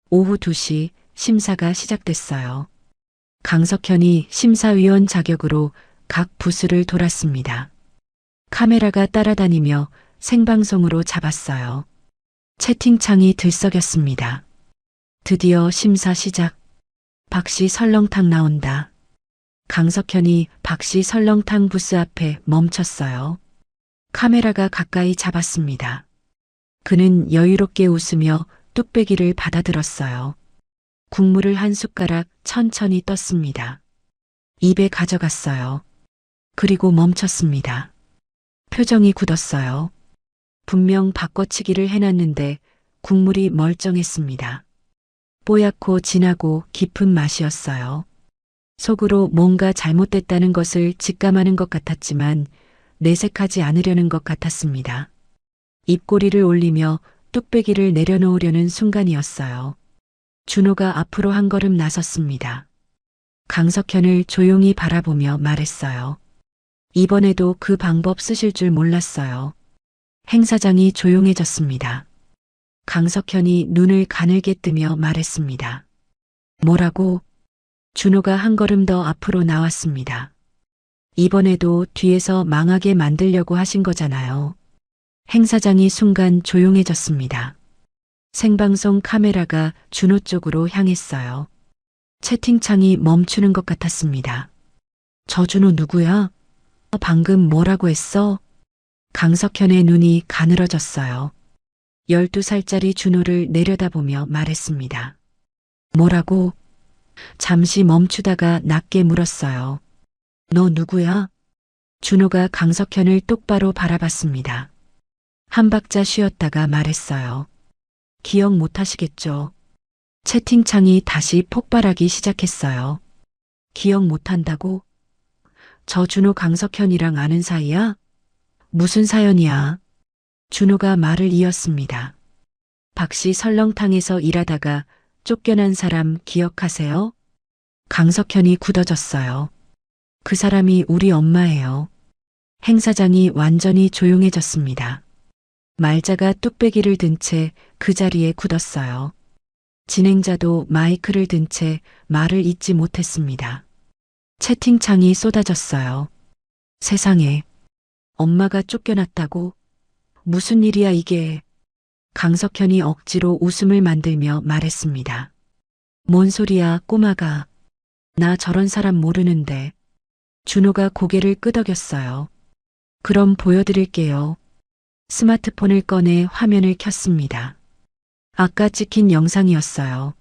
오후 2시 심사가 시작됐어요. 강석현이 심사위원 자격으로 각 부스를 돌았습니다. 카메라가 따라다니며 생방송으로 잡았어요. 채팅창이 들썩였습니다. 드디어 심사 시작. 박씨 설렁탕 나온다. 강석현이 박씨 설렁탕 부스 앞에 멈췄어요. 카메라가 가까이 잡았습니다. 그는 여유롭게 웃으며 뚝배기를 받아들었어요. 국물을 한 숟가락 천천히 떴습니다. 입에 가져갔어요. 그리고 멈췄습니다. 표정이 굳었어요. 분명 바꿔치기를 해놨는데 국물이 멀쩡했습니다. 뽀얗고 진하고 깊은 맛이었어요. 속으로 뭔가 잘못됐다는 것을 직감하는 것 같았지만 내색하지 않으려는 것 같았습니다. 입꼬리를 올리며 뚝배기를 내려놓으려는 순간이었어요. 준호가 앞으로 한 걸음 나섰습니다. 강석현을 조용히 바라보며 말했어요. 이번에도 그 방법 쓰실 줄 몰랐어요. 행 사장이 조용해졌습니다. 강석현이 눈을 가늘게 뜨며 말했습니다. 뭐라고? 준호가 한 걸음 더 앞으로 나왔습니다. 이번에도 뒤에서 망하게 만들려고 하신 거잖아요. 행 사장이 순간 조용해졌습니다. 생방송 카메라가 준호 쪽으로 향했어요. 채팅창이 멈추는 것 같았습니다. 저 준호 누구야? 방금 뭐라고 했어? 강석현의 눈이 가늘어졌어요. 12살짜리 준호를 내려다보며 말했습니다. 뭐라고? 잠시 멈추다가 낮게 물었어요. 너 누구야? 준호가 강석현을 똑바로 바라봤습니다. 한 박자 쉬었다가 말했어요. 기억 못 하시겠죠? 채팅창이 다시 폭발하기 시작했어요. 기억 못 한다고? 저 준호 강석현이랑 아는 사이야? 무슨 사연이야? 준호가 말을 이었습니다. 박씨 설렁탕에서 일하다가 쫓겨난 사람 기억하세요? 강석현이 굳어졌어요. 그 사람이 우리 엄마예요. 행 사장이 완전히 조용해졌습니다. 말자가 뚝배기를 든 채 그 자리에 굳었어요. 진행자도 마이크를 든 채 말을 잇지 못했습니다. 채팅창이 쏟아졌어요. 세상에, 엄마가 쫓겨났다고? 무슨 일이야 이게? 강석현이 억지로 웃음을 만들며 말했습니다. 뭔 소리야 꼬마가. 나 저런 사람 모르는데. 준호가 고개를 끄덕였어요. 그럼 보여드릴게요. 스마트폰을 꺼내 화면을 켰습니다. 아까 찍힌 영상이었어요.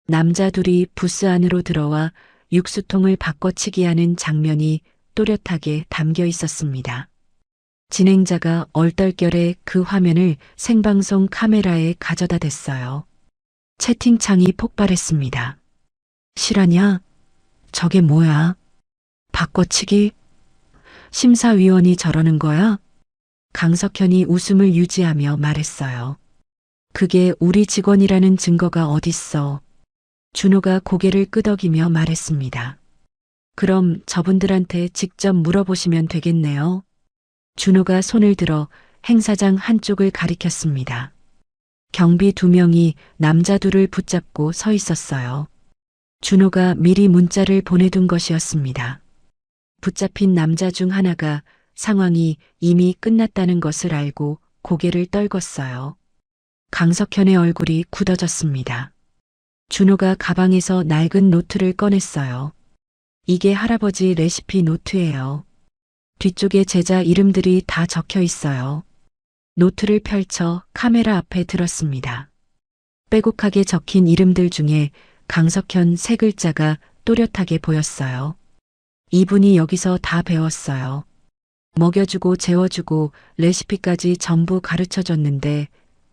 남자 둘이 부스 안으로 들어와 육수통을 바꿔치기하는 장면이 또렷하게 담겨 있었습니다. 진행자가 얼떨결에 그 화면을 생방송 카메라에 가져다 댔어요. 채팅창이 폭발했습니다. 실화냐? 저게 뭐야? 바꿔치기? 심사위원이 저러는 거야? 강석현이 웃음을 유지하며 말했어요. 그게 우리 직원이라는 증거가 어딨어. 준호가 고개를 끄덕이며 말했습니다. 그럼 저분들한테 직접 물어보시면 되겠네요. 준호가 손을 들어 행 사장 한쪽을 가리켰습니다. 경비 2명이 남자 둘을 붙잡고 서 있었어요. 준호가 미리 문자를 보내둔 것이었습니다. 붙잡힌 남자 중 하나가 상황이 이미 끝났다는 것을 알고 고개를 떨궜어요. 강석현의 얼굴이 굳어졌습니다. 준호가 가방에서 낡은 노트를 꺼냈어요. 이게 할아버지 레시피 노트예요. 뒤쪽에 제자 이름들이 다 적혀 있어요. 노트를 펼쳐 카메라 앞에 들었습니다. 빼곡하게 적힌 이름들 중에 강석현 3글자가 또렷하게 보였어요. 이분이 여기서 다 배웠어요. 먹여주고 재워주고 레시피까지 전부 가르쳐줬는데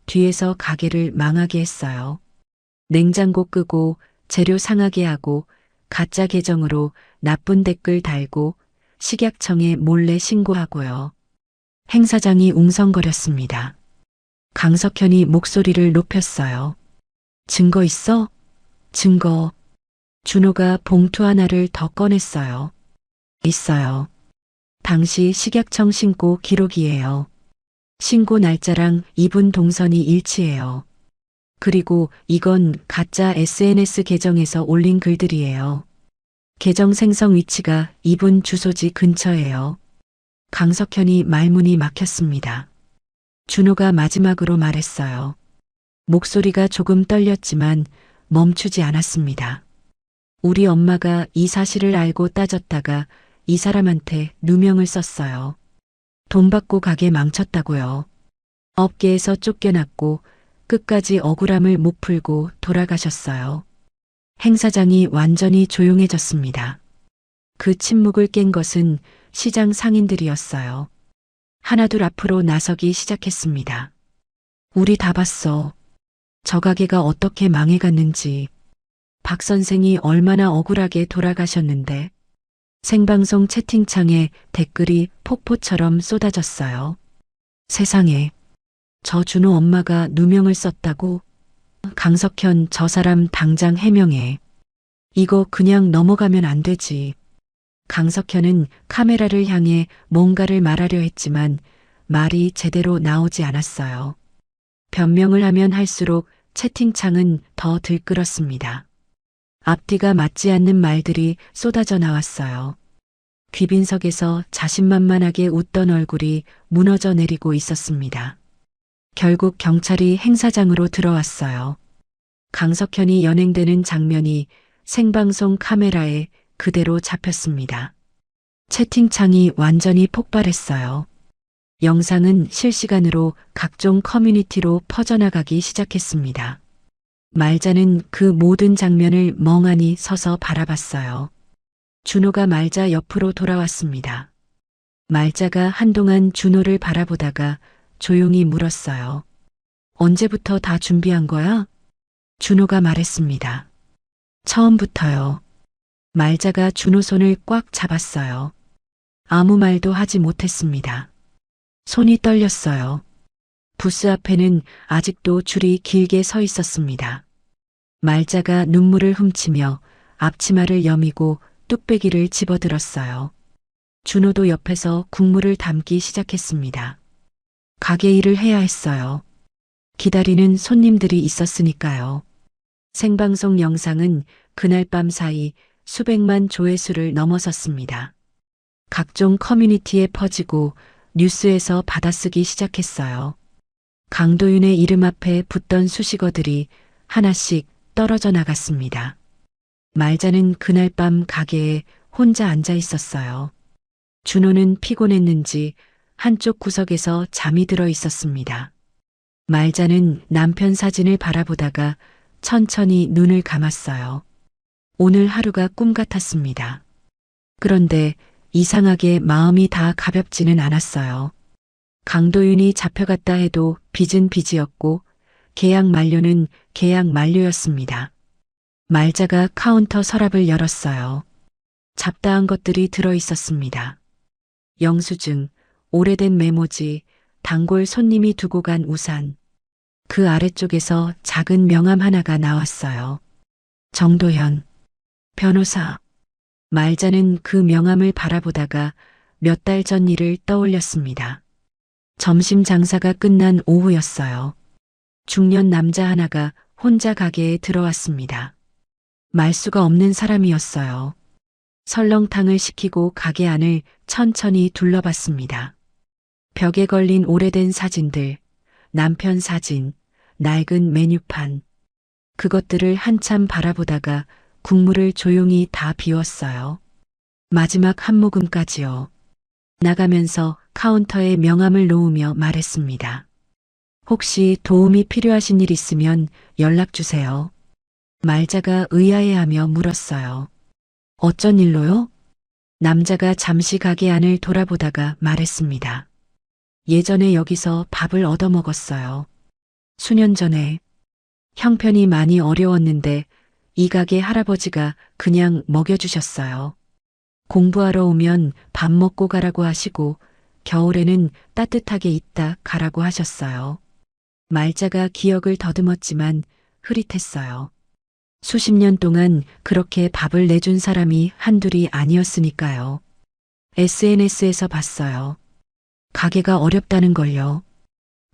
뒤에서 가게를 망하게 했어요. 냉장고 끄고 재료 상하게 하고 가짜 계정으로 나쁜 댓글 달고 식약청에 몰래 신고하고요. 행 사장이 웅성거렸습니다. 강석현이 목소리를 높였어요. 증거 있어? 증거. 준호가 봉투 하나를 더 꺼냈어요. 있어요. 당시 식약청 신고 기록이에요. 신고 날짜랑 이분 동선이 일치해요. 그리고 이건 가짜 SNS 계정에서 올린 글들이에요. 계정 생성 위치가 이분 주소지 근처예요. 강석현이 말문이 막혔습니다. 준호가 마지막으로 말했어요. 목소리가 조금 떨렸지만 멈추지 않았습니다. 우리 엄마가 이 사실을 알고 따졌다가 이 사람한테 누명을 썼어요. 돈 받고 가게 망쳤다고요. 업계에서 쫓겨났고 끝까지 억울함을 못 풀고 돌아가셨어요. 행 사장이 완전히 조용해졌습니다. 그 침묵을 깬 것은 시장 상인들이었어요. 하나둘 앞으로 나서기 시작했습니다. 우리 다 봤어. 저 가게가 어떻게 망해갔는지. 박 선생이 얼마나 억울하게 돌아가셨는데. 생방송 채팅창에 댓글이 폭포처럼 쏟아졌어요. 세상에. 저 준호 엄마가 누명을 썼다고? 강석현 저 사람 당장 해명해. 이거 그냥 넘어가면 안 되지. 강석현은 카메라를 향해 뭔가를 말하려 했지만 말이 제대로 나오지 않았어요. 변명을 하면 할수록 채팅창은 더 들끓었습니다. 앞뒤가 맞지 않는 말들이 쏟아져 나왔어요. 귀빈석에서 자신만만하게 웃던 얼굴이 무너져 내리고 있었습니다. 결국 경찰이 행사장으로 들어왔어요. 강석현이 연행되는 장면이 생방송 카메라에 그대로 잡혔습니다. 채팅창이 완전히 폭발했어요. 영상은 실시간으로 각종 커뮤니티로 퍼져나가기 시작했습니다. 말자는 그 모든 장면을 멍하니 서서 바라봤어요. 준호가 말자 옆으로 돌아왔습니다. 말자가 한동안 준호를 바라보다가 조용히 물었어요. 언제부터 다 준비한 거야? 준호가 말했습니다. 처음부터요. 말자가 준호 손을 꽉 잡았어요. 아무 말도 하지 못했습니다. 손이 떨렸어요. 부스 앞에는 아직도 줄이 길게 서 있었습니다. 말자가 눈물을 훔치며 앞치마를 여미고 뚝배기를 집어들었어요. 준호도 옆에서 국물을 담기 시작했습니다. 가게 일을 해야 했어요. 기다리는 손님들이 있었으니까요. 생방송 영상은 그날 밤 사이 수백만 조회수를 넘어섰습니다. 각종 커뮤니티에 퍼지고 뉴스에서 받아쓰기 시작했어요. 강도윤의 이름 앞에 붙던 수식어들이 하나씩 떨어져 나갔습니다. 말자는 그날 밤 가게에 혼자 앉아 있었어요. 준호는 피곤했는지 한쪽 구석에서 잠이 들어 있었습니다. 말자는 남편 사진을 바라보다가 천천히 눈을 감았어요. 오늘 하루가 꿈 같았습니다. 그런데 이상하게 마음이 다 가볍지는 않았어요. 강도윤이 잡혀갔다 해도 빚은 빚이었고 계약 만료는 계약 만료였습니다. 말자가 카운터 서랍을 열었어요. 잡다한 것들이 들어 있었습니다. 영수증, 오래된 메모지, 단골 손님이 두고 간 우산. 그 아래쪽에서 작은 명함 하나가 나왔어요. 정도현, 변호사. 말자는 그 명함을 바라보다가 몇 달 전 일을 떠올렸습니다. 점심 장사가 끝난 오후였어요. 중년 남자 하나가 혼자 가게에 들어왔습니다. 말수가 없는 사람이었어요. 설렁탕을 시키고 가게 안을 천천히 둘러봤습니다. 벽에 걸린 오래된 사진들, 남편 사진, 낡은 메뉴판. 그것들을 한참 바라보다가 국물을 조용히 다 비웠어요. 마지막 한 모금까지요. 나가면서 카운터에 명함을 놓으며 말했습니다. 혹시 도움이 필요하신 일 있으면 연락 주세요. 말자가 의아해하며 물었어요. 어쩐 일로요? 남자가 잠시 가게 안을 돌아보다가 말했습니다. 예전에 여기서 밥을 얻어먹었어요. 수년 전에. 형편이 많이 어려웠는데 이 가게 할아버지가 그냥 먹여주셨어요. 공부하러 오면 밥 먹고 가라고 하시고 겨울에는 따뜻하게 있다 가라고 하셨어요. 말자가 기억을 더듬었지만 흐릿했어요. 수십 년 동안 그렇게 밥을 내준 사람이 한둘이 아니었으니까요. SNS에서 봤어요. 가게가 어렵다는 걸요.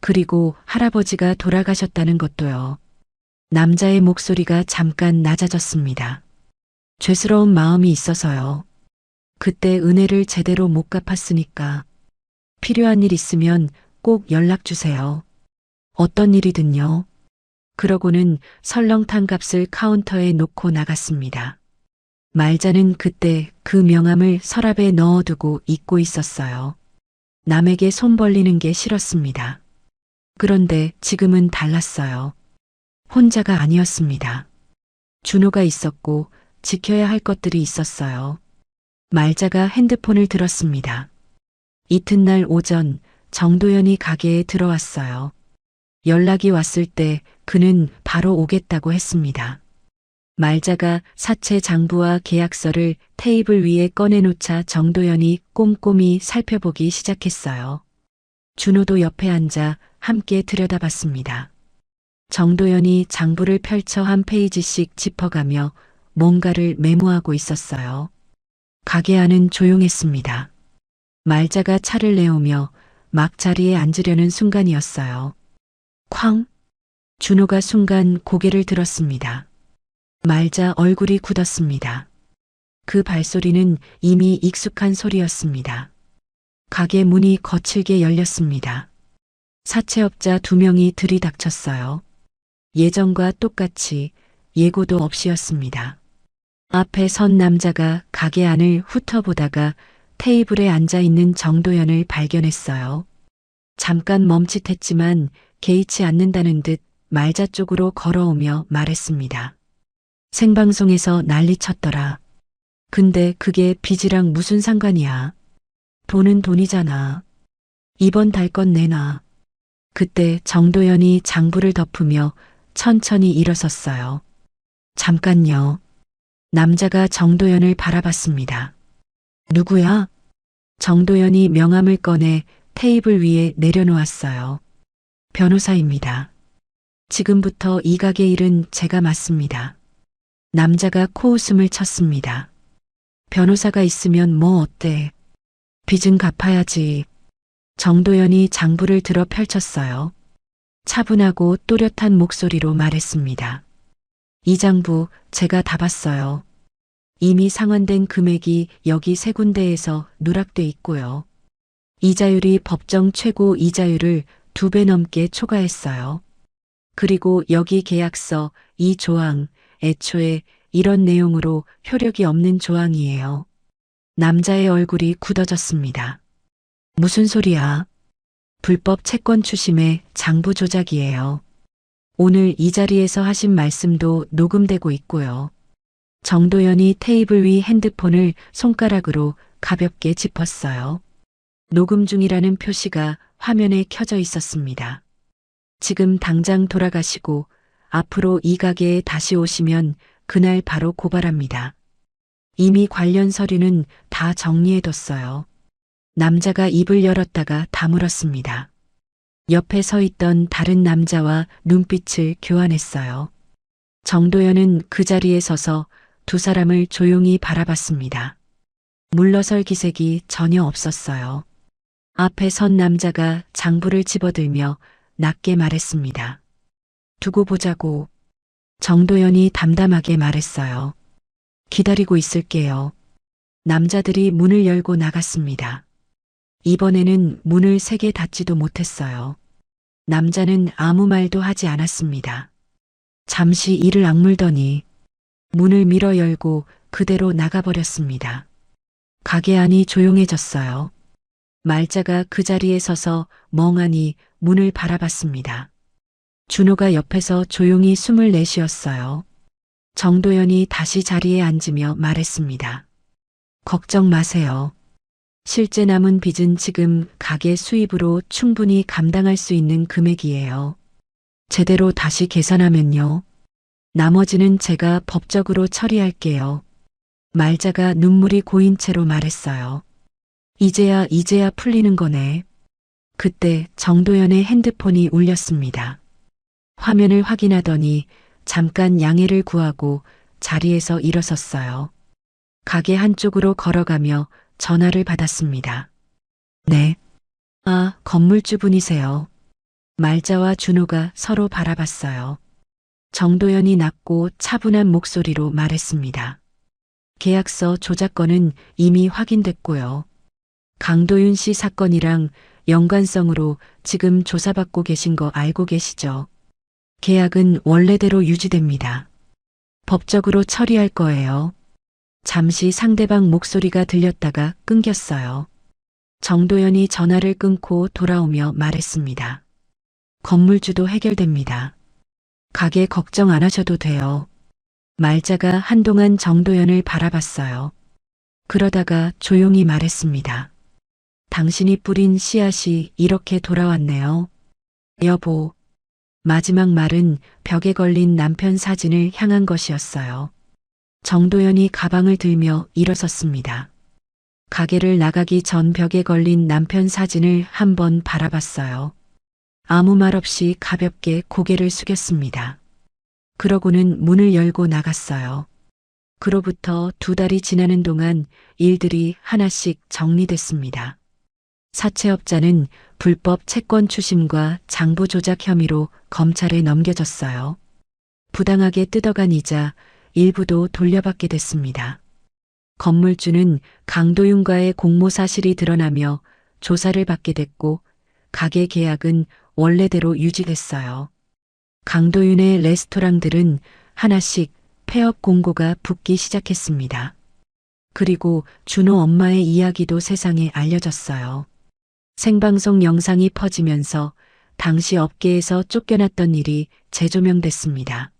그리고 할아버지가 돌아가셨다는 것도요. 남자의 목소리가 잠깐 낮아졌습니다. 죄스러운 마음이 있어서요. 그때 은혜를 제대로 못 갚았으니까. 필요한 일 있으면 꼭 연락 주세요. 어떤 일이든요. 그러고는 설렁탕 값을 카운터에 놓고 나갔습니다. 말자는 그때 그 명함을 서랍에 넣어두고 잊고 있었어요. 남에게 손 벌리는 게 싫었습니다. 그런데 지금은 달랐어요. 혼자가 아니었습니다. 준호가 있었고 지켜야 할 것들이 있었어요. 말자가 핸드폰을 들었습니다. 이튿날 오전 정도연이 가게에 들어왔어요. 연락이 왔을 때 그는 바로 오겠다고 했습니다. 말자가 사채 장부와 계약서를 테이블 위에 꺼내놓자 정도연이 꼼꼼히 살펴보기 시작했어요. 준호도 옆에 앉아 함께 들여다봤습니다. 정도연이 장부를 펼쳐 한 페이지씩 짚어가며 뭔가를 메모하고 있었어요. 가게 안은 조용했습니다. 말자가 차를 내오며 막 자리에 앉으려는 순간이었어요. 쾅! 준호가 순간 고개를 들었습니다. 말자 얼굴이 굳었습니다. 그 발소리는 이미 익숙한 소리였습니다. 가게 문이 거칠게 열렸습니다. 사채업자 2명이 들이닥쳤어요. 예전과 똑같이 예고도 없이였습니다. 앞에 선 남자가 가게 안을 훑어보다가 테이블에 앉아 있는 정도연을 발견했어요. 잠깐 멈칫했지만 개의치 않는다는 듯 말자 쪽으로 걸어오며 말했습니다. 생방송에서 난리쳤더라. 근데 그게 빚이랑 무슨 상관이야. 돈은 돈이잖아. 이번 달 건 내놔. 그때 정도연이 장부를 덮으며 천천히 일어섰어요. 잠깐요. 남자가 정도연을 바라봤습니다. 누구야? 정도연이 명함을 꺼내 테이블 위에 내려놓았어요. 변호사입니다. 지금부터 이 가게 일은 제가 맡습니다. 남자가 코웃음을 쳤습니다. 변호사가 있으면 뭐 어때? 빚은 갚아야지. 정도연이 장부를 들어 펼쳤어요. 차분하고 또렷한 목소리로 말했습니다. 이 장부 제가 다 봤어요. 이미 상환된 금액이 여기 3군데에서 누락돼 있고요. 이자율이 법정 최고 이자율을 2배 넘게 초과했어요. 그리고 여기 계약서 이 조항, 애초에 이런 내용으로 효력이 없는 조항이에요. 남자의 얼굴이 굳어졌습니다. 무슨 소리야? 불법 채권 추심의 장부 조작이에요. 오늘 이 자리에서 하신 말씀도 녹음되고 있고요. 정도연이 테이블 위 핸드폰을 손가락으로 가볍게 짚었어요. 녹음 중이라는 표시가 화면에 켜져 있었습니다. 지금 당장 돌아가시고 앞으로 이 가게에 다시 오시면 그날 바로 고발합니다. 이미 관련 서류는 다 정리해뒀어요. 남자가 입을 열었다가 다물었습니다. 옆에 서 있던 다른 남자와 눈빛을 교환했어요. 정도연은 그 자리에 서서 2 사람을 조용히 바라봤습니다. 물러설 기색이 전혀 없었어요. 앞에 선 남자가 장부를 집어들며 낮게 말했습니다. 두고 보자고. 정도연이 담담하게 말했어요. 기다리고 있을게요. 남자들이 문을 열고 나갔습니다. 이번에는 문을 세게 닫지도 못했어요. 남자는 아무 말도 하지 않았습니다. 잠시 이를 악물더니 문을 밀어 열고 그대로 나가버렸습니다. 가게 안이 조용해졌어요. 말자가 그 자리에 서서 멍하니 문을 바라봤습니다. 준호가 옆에서 조용히 숨을 내쉬었어요. 정도연이 다시 자리에 앉으며 말했습니다. 걱정 마세요. 실제 남은 빚은 지금 가게 수입으로 충분히 감당할 수 있는 금액이에요. 제대로 다시 계산하면요. 나머지는 제가 법적으로 처리할게요. 말자가 눈물이 고인 채로 말했어요. 이제야 풀리는 거네. 그때 정도연의 핸드폰이 울렸습니다. 화면을 확인하더니 잠깐 양해를 구하고 자리에서 일어섰어요. 가게 한쪽으로 걸어가며 전화를 받았습니다. 네. 아, 건물주분이세요. 말자와 준호가 서로 바라봤어요. 정도연이 낮고 차분한 목소리로 말했습니다. 계약서 조작건은 이미 확인됐고요. 강도윤 씨 사건이랑 연관성으로 지금 조사받고 계신 거 알고 계시죠? 계약은 원래대로 유지됩니다. 법적으로 처리할 거예요. 잠시 상대방 목소리가 들렸다가 끊겼어요. 정도연이 전화를 끊고 돌아오며 말했습니다. 건물주도 해결됩니다. 가게 걱정 안 하셔도 돼요. 말자가 한동안 정도연을 바라봤어요. 그러다가 조용히 말했습니다. 당신이 뿌린 씨앗이 이렇게 돌아왔네요. 여보. 마지막 말은 벽에 걸린 남편 사진을 향한 것이었어요. 정도연이 가방을 들며 일어섰습니다. 가게를 나가기 전 벽에 걸린 남편 사진을 한번 바라봤어요. 아무 말 없이 가볍게 고개를 숙였습니다. 그러고는 문을 열고 나갔어요. 그로부터 2달이 지나는 동안 일들이 하나씩 정리됐습니다. 사채업자는 불법 채권 추심과 장부 조작 혐의로 검찰에 넘겨졌어요. 부당하게 뜯어간 이자 일부도 돌려받게 됐습니다. 건물주는 강도윤과의 공모 사실이 드러나며 조사를 받게 됐고 가게 계약은 원래대로 유지됐어요. 강도윤의 레스토랑들은 하나씩 폐업 공고가 붙기 시작했습니다. 그리고 준호 엄마의 이야기도 세상에 알려졌어요. 생방송 영상이 퍼지면서 당시 업계에서 쫓겨났던 일이 재조명됐습니다.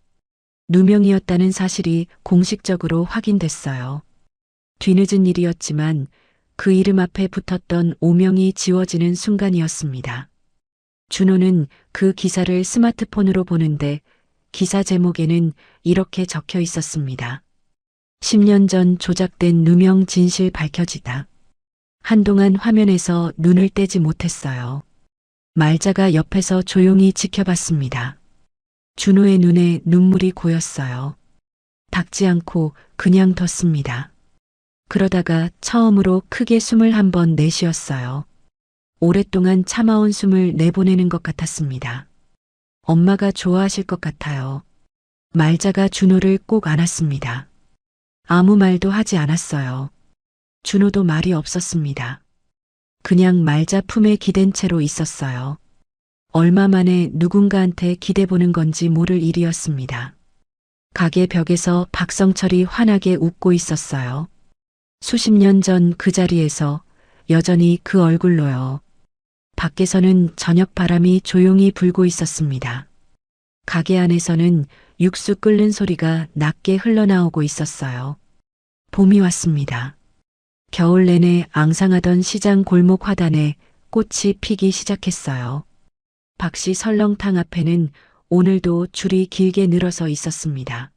누명이었다는 사실이 공식적으로 확인됐어요. 뒤늦은 일이었지만 그 이름 앞에 붙었던 오명이 지워지는 순간이었습니다. 준호는 그 기사를 스마트폰으로 보는데 기사 제목에는 이렇게 적혀 있었습니다. 10년 전 조작된 누명 진실 밝혀지다. 한동안 화면에서 눈을 떼지 못했어요. 말자가 옆에서 조용히 지켜봤습니다. 준호의 눈에 눈물이 고였어요. 닦지 않고 그냥 뒀습니다. 그러다가 처음으로 크게 숨을 한번 내쉬었어요. 오랫동안 참아온 숨을 내보내는 것 같았습니다. 엄마가 좋아하실 것 같아요. 말자가 준호를 꼭 안았습니다. 아무 말도 하지 않았어요. 준호도 말이 없었습니다. 그냥 말자 품에 기댄 채로 있었어요. 얼마 만에 누군가한테 기대보는 건지 모를 일이었습니다. 가게 벽에서 박성철이 환하게 웃고 있었어요. 수십 년 전 그 자리에서 여전히 그 얼굴로요. 밖에서는 저녁 바람이 조용히 불고 있었습니다. 가게 안에서는 육수 끓는 소리가 낮게 흘러나오고 있었어요. 봄이 왔습니다. 겨울 내내 앙상하던 시장 골목 화단에 꽃이 피기 시작했어요. 박씨 설렁탕 앞에는 오늘도 줄이 길게 늘어서 있었습니다.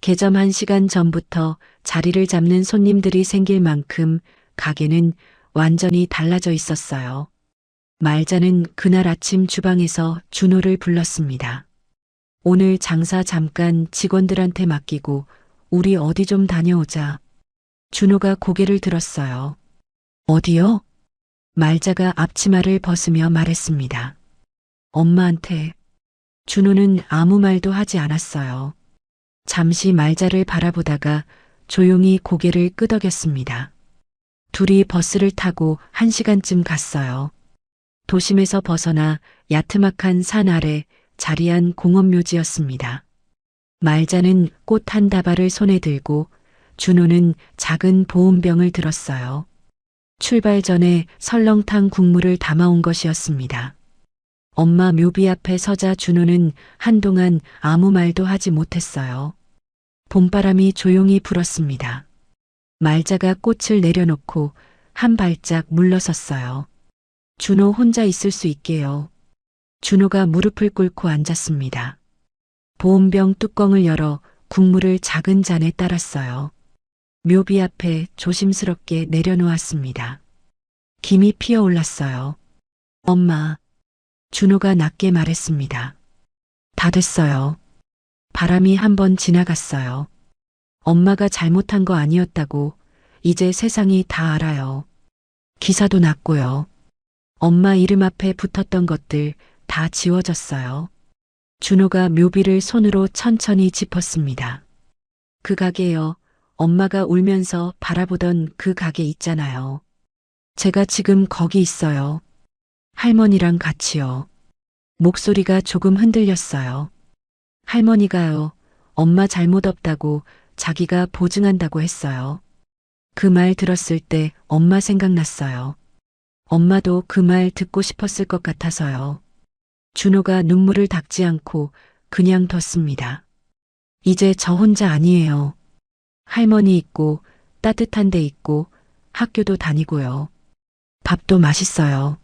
개점 1시간 전부터 자리를 잡는 손님들이 생길 만큼 가게는 완전히 달라져 있었어요. 말자는 그날 아침 주방에서 준호를 불렀습니다. 오늘 장사 잠깐 직원들한테 맡기고 우리 어디 좀 다녀오자. 준호가 고개를 들었어요. 어디요? 말자가 앞치마를 벗으며 말했습니다. 엄마한테. 준호는 아무 말도 하지 않았어요. 잠시 말자를 바라보다가 조용히 고개를 끄덕였습니다. 둘이 버스를 타고 1시간쯤 갔어요. 도심에서 벗어나 야트막한 산 아래 자리한 공원묘지였습니다. 말자는 꽃 한 다발을 손에 들고 준호는 작은 보온병을 들었어요. 출발 전에 설렁탕 국물을 담아온 것이었습니다. 엄마 묘비 앞에 서자 준호는 한동안 아무 말도 하지 못했어요. 봄바람이 조용히 불었습니다. 말자가 꽃을 내려놓고 한 발짝 물러섰어요. 준호 혼자 있을 수 있게요. 준호가 무릎을 꿇고 앉았습니다. 보온병 뚜껑을 열어 국물을 작은 잔에 따랐어요. 묘비 앞에 조심스럽게 내려놓았습니다. 김이 피어올랐어요. 엄마. 준호가 낮게 말했습니다. 다 됐어요. 바람이 한번 지나갔어요. 엄마가 잘못한 거 아니었다고 이제 세상이 다 알아요. 기사도 났고요. 엄마 이름 앞에 붙었던 것들 다 지워졌어요. 준호가 묘비를 손으로 천천히 짚었습니다. 그 가게요. 엄마가 울면서 바라보던 그 가게 있잖아요. 제가 지금 거기 있어요. 할머니랑 같이요. 목소리가 조금 흔들렸어요. 할머니가요. 엄마 잘못 없다고 자기가 보증한다고 했어요. 그 말 들었을 때 엄마 생각났어요. 엄마도 그 말 듣고 싶었을 것 같아서요. 준호가 눈물을 닦지 않고 그냥 뒀습니다. 이제 저 혼자 아니에요. 할머니 있고 따뜻한 데 있고 학교도 다니고요. 밥도 맛있어요.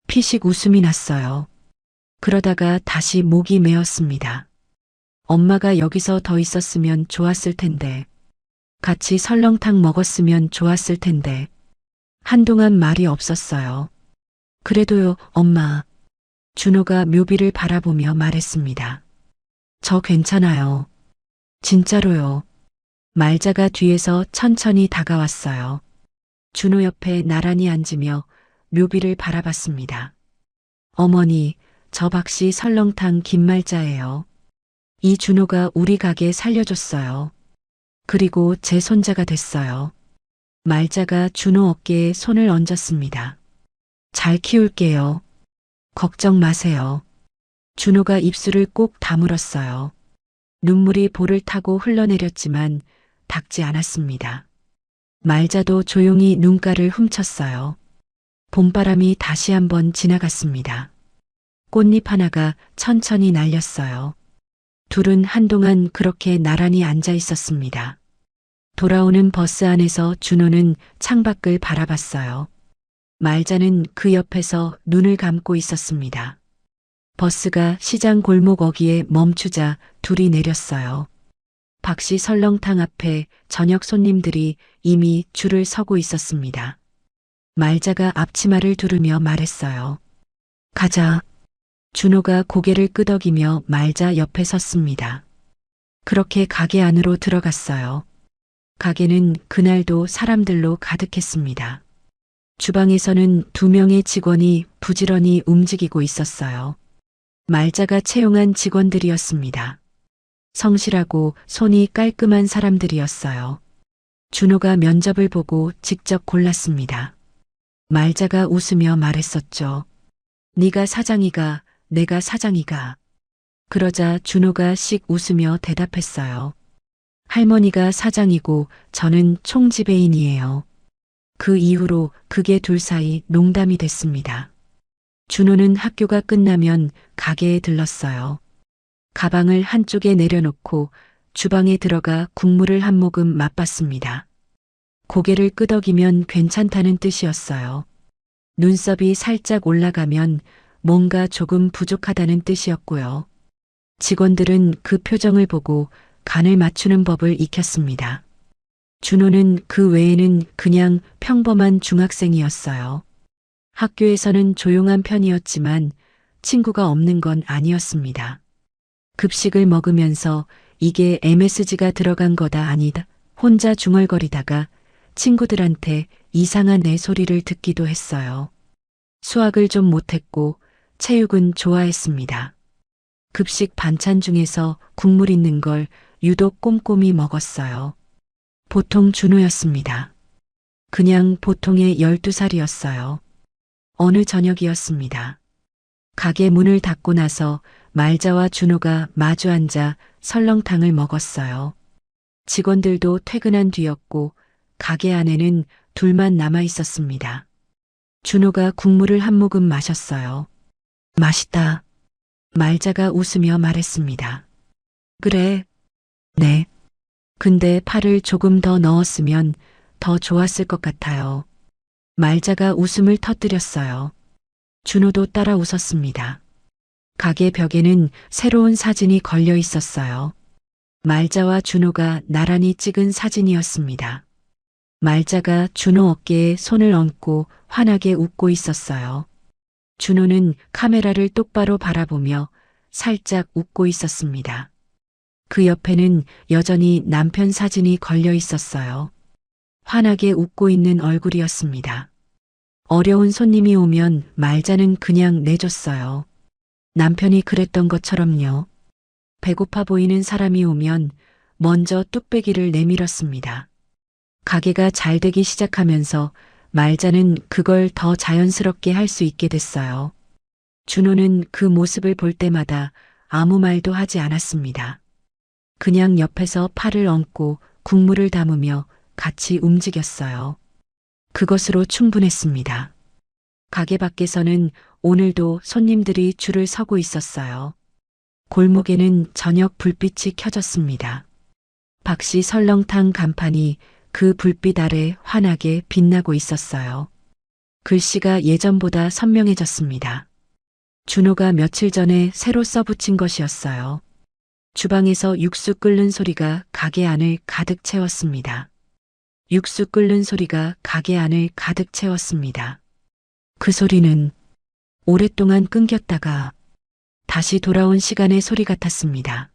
피식 웃음이 났어요. 그러다가 다시 목이 메었습니다. 엄마가 여기서 더 있었으면 좋았을 텐데. 같이 설렁탕 먹었으면 좋았을 텐데. 한동안 말이 없었어요. 그래도요, 엄마. 준호가 묘비를 바라보며 말했습니다. 저 괜찮아요. 진짜로요. 말자가 뒤에서 천천히 다가왔어요. 준호 옆에 나란히 앉으며 묘비를 바라봤습니다. 어머니, 저 박씨 설렁탕 김말자예요. 이 준호가 우리 가게 살려줬어요. 그리고 제 손자가 됐어요. 말자가 준호 어깨에 손을 얹었습니다. 잘 키울게요. 걱정 마세요. 준호가 입술을 꼭 다물었어요. 눈물이 볼을 타고 흘러내렸지만 닦지 않았습니다. 말자도 조용히 눈가를 훔쳤어요. 봄바람이 다시 한번 지나갔습니다. 꽃잎 하나가 천천히 날렸어요. 둘은 한동안 그렇게 나란히 앉아 있었습니다. 돌아오는 버스 안에서 준호는 창밖을 바라봤어요. 말자는 그 옆에서 눈을 감고 있었습니다. 버스가 시장 골목 어귀에 멈추자 둘이 내렸어요. 박씨 설렁탕 앞에 저녁 손님들이 이미 줄을 서고 있었습니다. 말자가 앞치마를 두르며 말했어요. 가자. 준호가 고개를 끄덕이며 말자 옆에 섰습니다. 그렇게 가게 안으로 들어갔어요. 가게는 그날도 사람들로 가득했습니다. 주방에서는 2명의 직원이 부지런히 움직이고 있었어요. 말자가 채용한 직원들이었습니다. 성실하고 손이 깔끔한 사람들이었어요. 준호가 면접을 보고 직접 골랐습니다. 말자가 웃으며 말했었죠. 네가 사장이가, 내가 사장이가. 그러자 준호가 씩 웃으며 대답했어요. 할머니가 사장이고 저는 총지배인이에요. 그 이후로 그게 둘 사이 농담이 됐습니다. 준호는 학교가 끝나면 가게에 들렀어요. 가방을 한쪽에 내려놓고 주방에 들어가 국물을 한 모금 맛봤습니다. 고개를 끄덕이면 괜찮다는 뜻이었어요. 눈썹이 살짝 올라가면 뭔가 조금 부족하다는 뜻이었고요. 직원들은 그 표정을 보고 간을 맞추는 법을 익혔습니다. 준호는 그 외에는 그냥 평범한 중학생이었어요. 학교에서는 조용한 편이었지만 친구가 없는 건 아니었습니다. 급식을 먹으면서 이게 MSG가 들어간 거다 아니다. 혼자 중얼거리다가 친구들한테 이상한 애 소리를 듣기도 했어요. 수학을 좀 못했고 체육은 좋아했습니다. 급식 반찬 중에서 국물 있는 걸 유독 꼼꼼히 먹었어요. 보통 준호였습니다. 그냥 보통의 12살이었어요. 어느 저녁이었습니다. 가게 문을 닫고 나서 말자와 준호가 마주 앉아 설렁탕을 먹었어요. 직원들도 퇴근한 뒤였고 가게 안에는 둘만 남아 있었습니다. 준호가 국물을 한 모금 마셨어요. 맛있다. 말자가 웃으며 말했습니다. 그래. 네. 근데 파를 조금 더 넣었으면 더 좋았을 것 같아요. 말자가 웃음을 터뜨렸어요. 준호도 따라 웃었습니다. 가게 벽에는 새로운 사진이 걸려 있었어요. 말자와 준호가 나란히 찍은 사진이었습니다. 말자가 준호 어깨에 손을 얹고 환하게 웃고 있었어요. 준호는 카메라를 똑바로 바라보며 살짝 웃고 있었습니다. 그 옆에는 여전히 남편 사진이 걸려 있었어요. 환하게 웃고 있는 얼굴이었습니다. 어려운 손님이 오면 말자는 그냥 내줬어요. 남편이 그랬던 것처럼요. 배고파 보이는 사람이 오면 먼저 뚝배기를 내밀었습니다. 가게가 잘 되기 시작하면서 말자는 그걸 더 자연스럽게 할 수 있게 됐어요. 준호는 그 모습을 볼 때마다 아무 말도 하지 않았습니다. 그냥 옆에서 팔을 얹고 국물을 담으며 같이 움직였어요. 그것으로 충분했습니다. 가게 밖에서는 오늘도 손님들이 줄을 서고 있었어요. 골목에는 저녁 불빛이 켜졌습니다. 박씨 설렁탕 간판이 그 불빛 아래 환하게 빛나고 있었어요. 글씨가 예전보다 선명해졌습니다. 준호가 며칠 전에 새로 써붙인 것이었어요. 주방에서 육수 끓는 소리가 가게 안을 가득 채웠습니다. 육수 끓는 소리가 가게 안을 가득 채웠습니다. 그 소리는 오랫동안 끊겼다가 다시 돌아온 시간의 소리 같았습니다.